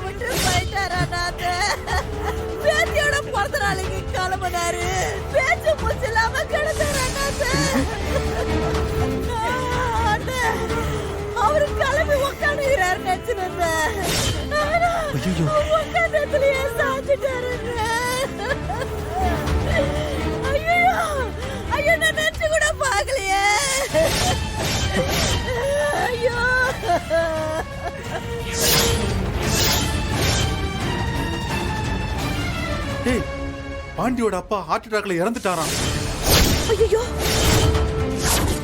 விட்டு போயிட்டாரா? பேத்தியோட பிறந்த நாளைக்கு கிளம்பினாரு, பேச்சு மூச்சு இல்லாம கிடந்தாரு. அவரு கிளம்பி உட்காந்துக்கிறாரு நினைச்சிருந்தேன், உட்காந்ததுலயே சாஞ்சிட்டாரு. ஐயோ ஐயோ, நான் நினைச்சு கூட பாக்கலையே. ஐயோ டேய், பாண்டியோட அப்பா ஹார்ட் அட்டாக்ல இறந்துட்டாராம். ஐயோ,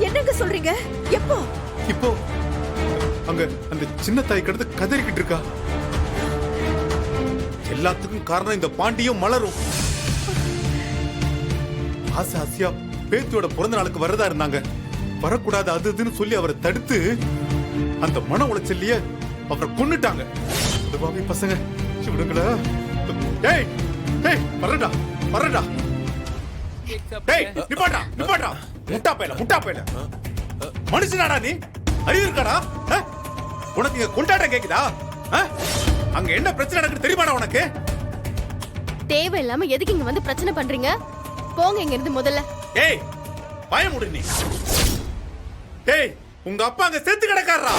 என்னங்க சொல்றீங்க? எப்போ? இப்போ அங்க அந்த சின்ன தாய் கிடந்து கதறிக்கிட்டு இருக்கா. எல்லாத்துக்கும் காரணம் இந்த பாண்டியும் மலரும். ஆசை ஆசையா பேத்தியோட பிறந்த நாளுக்கு வரதா இருந்தாங்க, வரக்கூடாது அது இதுன்னு சொல்லி அவரை தடுத்து அந்த மன உளைச்சல்லையே அவரை கொன்னுட்டாங்க. பசங்க விடுங்களா. டேய் டேய், வரடா வரடா. டேய் நிப்பாட்டா நிப்பாட்டா, முட்டா பையல. மனுஷனாடா நீ? அறிவு இருக்காடா உனக்கு? இங்க கொண்டாட்டம் கேக்குதா? அங்க என்ன பிரச்சனை நடக்குது தெரியுமாடா உனக்கு? தேவையில்லாம எதுக்கு இங்க வந்து பிரச்சனை பண்றீங்க? போங்க இங்க இருந்து முதல்ல. ஏய் பயமுடு நீ. ஏய், உங்க அப்பா அங்க செத்து கிடக்காரா?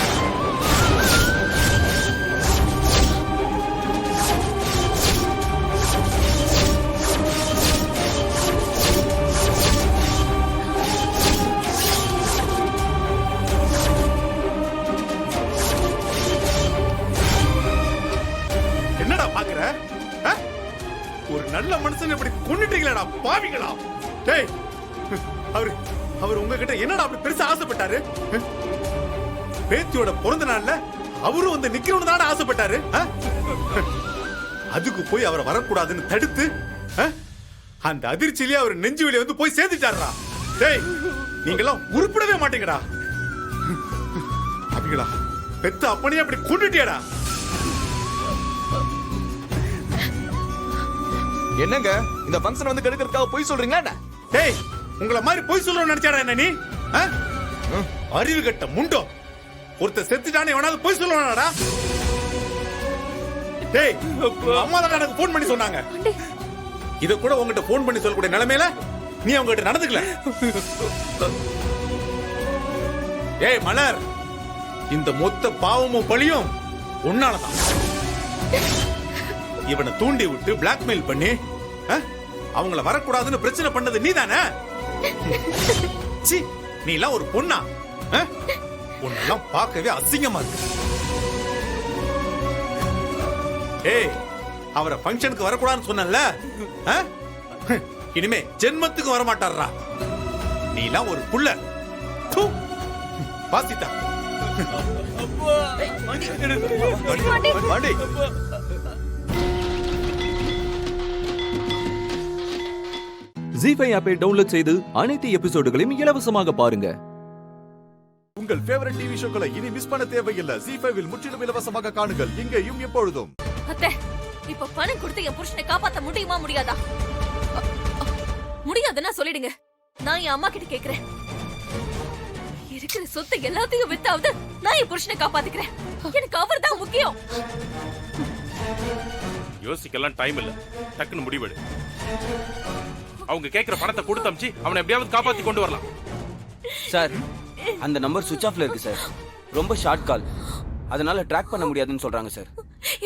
என்னடா பாக்குற? ஒரு நல்ல மனுஷன் இப்படி கொன்னுட்டீங்களா பாவிங்களா? டேய், அவர் உங்ககிட்ட என்னடா அப்படி பெருசா ஆசைப்பட்டாரு? பேத்தியோட பிறந்த நாள்ல அவரும் வந்து நிக்கணும்னு தானே ஆசைப்பட்டாரு. அதுக்கு போய் அவரை வரக்கூடாதுன்னு தடுத்து அந்த அதிர்ச்சியிலே அவர் நெஞ்சு வெளியே வந்து போய் சேர்ந்துட்டாரா? டேய், நீங்கெல்லாம் உருப்படவே மாட்டீங்கடா. அப்படிங்களா பெத்த அப்பனையே அப்படி கொண்டுட்டியடா. என்னங்க இந்த ஃபங்க்ஷன் வந்து கெடுக்கிறதுக்காக போய் சொல்றீங்களா என்ன? டேய், உங்கள மாதிரி போய் சொல்லணும்னு நினைச்சாடா என்ன நீ? அறிவு கட்ட முண்டோ. ஒருத்தர் செத்துட்டானே எவனாவது போய் சொல்லுவானாடா? டேய், அம்மா தான் எனக்கு போன் பண்ணி சொன்னாங்க. இத கூட உங்ககிட்ட போன் பண்ணி சொல்லக்கூடிய நிலைமையில நீ அவங்ககிட்ட நடந்துக்கல. ஏய் மலர், இந்த மொத்த பாவமும் பழியும் உன்னாலதான். இவனை தூண்டி விட்டு பிளாக்மெயில் பண்ணி அவங்கள வரக்கூடாதுன்னு பிரச்சனை பண்ணது நீதானே? நீ எல்லாம் ஒரு பொண்ணா? உன்னெல்லாம் பார்க்கவே அசிங்கமா இருக்கு. ஏய், அவரை ஃபங்க்ஷனுக்கு வரக்கூடாதுன்னு சொன்னல, இனிமே ஜென்மத்துக்கு வரமாட்டாரா? நீ எல்லாம் ஒரு புள்ள. வாசித்தா ஜீ5 ஆப்பை டவுன்லோட் செய்து அனைத்து எபிசோடுகளையும் இலவசமாக பாருங்க. உங்கள் ஃபேவரட் டிவி ஷோக்களை இனி மிஸ் பண்ண தேவையில்லை. ஜீ5 முற்றிலும் இலவசமாக காணுங்கள், இங்கேயும் எப்பொழுதும். அத்தை, இப்ப பணம் கொடுத்து என் புருஷனை காப்பாத்த முடியுமா முடியாதா? முடியாதுன்னா சொல்லிடுங்க. நான் என் அம்மா கிட்ட கேக்குறேன். இருக்கிற சொத்தை எல்லாத்தையும் வித்தாவது நான் என் புருஷனை காப்பாத்திக்கிறேன். எனக்கு அவர் தான் முக்கியம். யோசிக்கலாம் டைம் இல்ல, டக்குன்னு முடிவெடு. அவங்க கேக்குற பணத்தை கொடுத்து அமிச்சு அவனை எப்படியாவது காப்பாத்தி கொண்டு வரலாம். சார், அந்த நம்பர் சுவிட்ச் ஆஃப்ல இருக்கு சார். ரொம்ப ஷார்ட் கால், அதனால ட்ராக் பண்ண முடியாதுன்னு சொல்றாங்க சார்.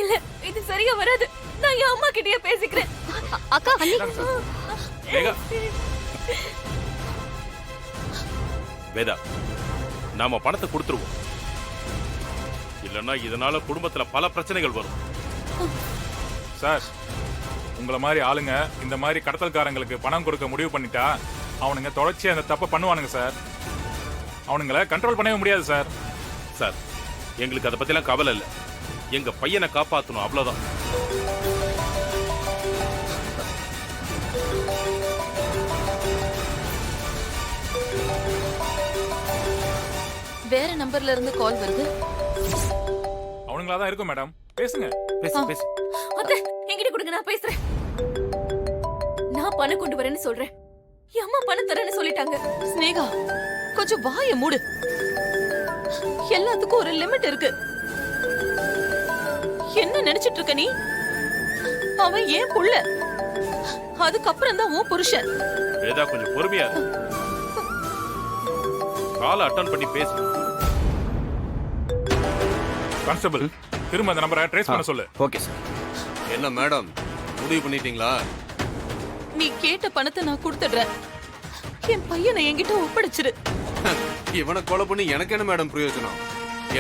இல்ல, இது சரியா வராது. நான் என் அம்மா கிட்டயே பேசிக்கிறேன். அக்கா, வேதா, நாம பணத்தை கொடுத்துருவோம். இல்லன்னா இதனால குடும்பத்துல பல பிரச்சனைகள் வரும். சார், உங்களை மாதிரி ஆளுங்க இந்த மாதிரி கடத்தல்காரங்களுக்கு பணம் கொடுக்க முடிவு பண்ணிட்டா அவனுங்க தொடர்ச்சி அந்த தப்பை பண்ணுவானுங்க சார். அவனுங்களை கண்ட்ரோல் பண்ணவே முடியாது சார். சார், எங்களுக்கு அதை பத்திலாம் கவலை இல்லை. எங்க பையனை காப்பாற்றணும், அவ்வளவுதான். வேற நம்பர்ல இருந்து கால் வருது. அவனுங்களா தான் இருக்கும் மேடம். பேசுங்க. பேசு. அத்தை, என்கிட்ட கொடுங்க, நான் பேசுறேன். நான் பணம் கொண்டு வரேன்னு சொல்றேன். என் அம்மா பணம் தரேன்னு சொல்லிட்டாங்க. ஸ்னேகா, கொஞ்சம் வாய மூடு. எல்லாத்துக்கும் ஒரு லிமிட் இருக்கு. என்ன நினைச்சிட்டு இருக்க நீ? அவன் ஏன் புள்ள, அதுக்கப்புறம் தான் உன் புருஷன். வேதா, கொஞ்சம் பொறுமையா இரு. காலை அட்டன் பண்ணி பேசு. கான்ஸ்டபிள், திரும்ப அந்த நம்பரை ட்ரேஸ் பண்ண சொல்லு. Okay sir. என்ன மேடம், முடிவு பண்ணிட்டீங்களா? நீ கேட்ட பணத்தை நான் கொடுத்துடுறேன். என் பையனை என்கிட்ட ஒப்படைச்சிரு. இவனை கொலை பண்ணி எனக்கு என்ன மேடம் பிரயோஜனம்?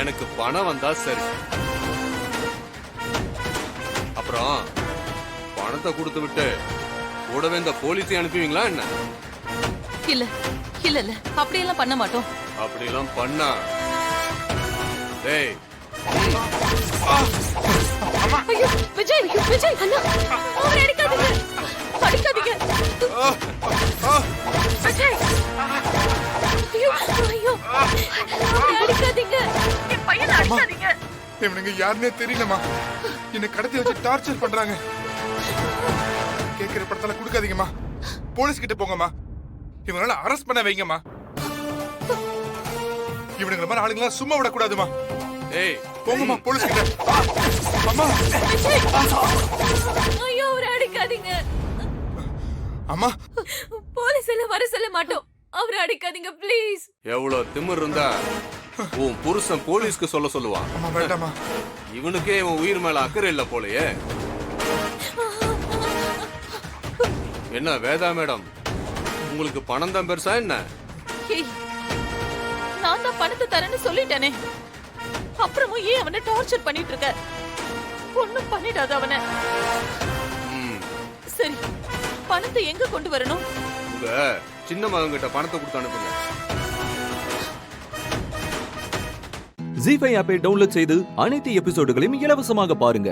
எனக்கு பணம் வந்தா சரி. அப்புறம் பணத்தை கொடுத்து விட்டு கூடவே இந்த போலீஸை அனுப்புவீங்களா என்ன? இல்ல இல்ல இல்ல, அப்படியெல்லாம் பண்ண மாட்டோம். அப்படியெல்லாம் பண்ணா டேய். ஐயோ விஜய், விஜய் அண்ணா, அவரை அடிக்காதீங்க, அடிக்காதீங்க. விஜய், ஐயோ ஐயோ, அவரை அடிக்காதீங்க, என் பையனை அடிக்காதீங்க. இவனுங்க யாருன்னே தெரியலமா, என்ன கடத்தி வச்சு டார்ச்சர் பண்றாங்க. கேக்குற படத்துல கொடுக்காதீங்கம்மா, போலீஸ் கிட்ட போங்கம்மா, இவனால அரெஸ்ட் பண்ண வைங்கம்மா. இவனுங்க மாதிரி ஆளுங்களா சும்மா விடக்கூடாதுமா. ஏய், போங்கம்மா போலீஸ் கிட்ட. அம்மா, ஐயோ, அவரை அடிக்காதீங்க. அம்மா, போலீஸ் எல்லாம் வர சொல்ல மாட்டோம். அவரை அடிக்காதீங்க ப்ளீஸ். எவ்வளவு திமிர் இருந்தா உன் புருஷன் போலீஸ்க்கு சொல்ல சொல்லுவான்? அம்மா வேண்டாமா. இவனுக்கே இவன் உயிர் மேல அக்கறை இல்ல போலயே. என்ன வேதா மேடம், உங்களுக்கு பணம் தான் பெருசா என்ன? நான் தான் பணத்தை தரேன்னு சொல்லிட்டேனே, அப்புறமும் ஏன் அவனை டார்ச்சர் பண்ணிட்டு இருக்க? ஒண்ணும் பண்ணிடாத அவனை. சரி, பணத்தை எங்க கொண்டு வரணும்? உங்க சின்ன மகன் கிட்ட பணத்தை கொடுத்து அனுப்புங்க. ஜீ5 ஆப்பை டவுன்லோட் செய்து அனைத்து எபிசோடுகளையும் இலவசமாக பாருங்க.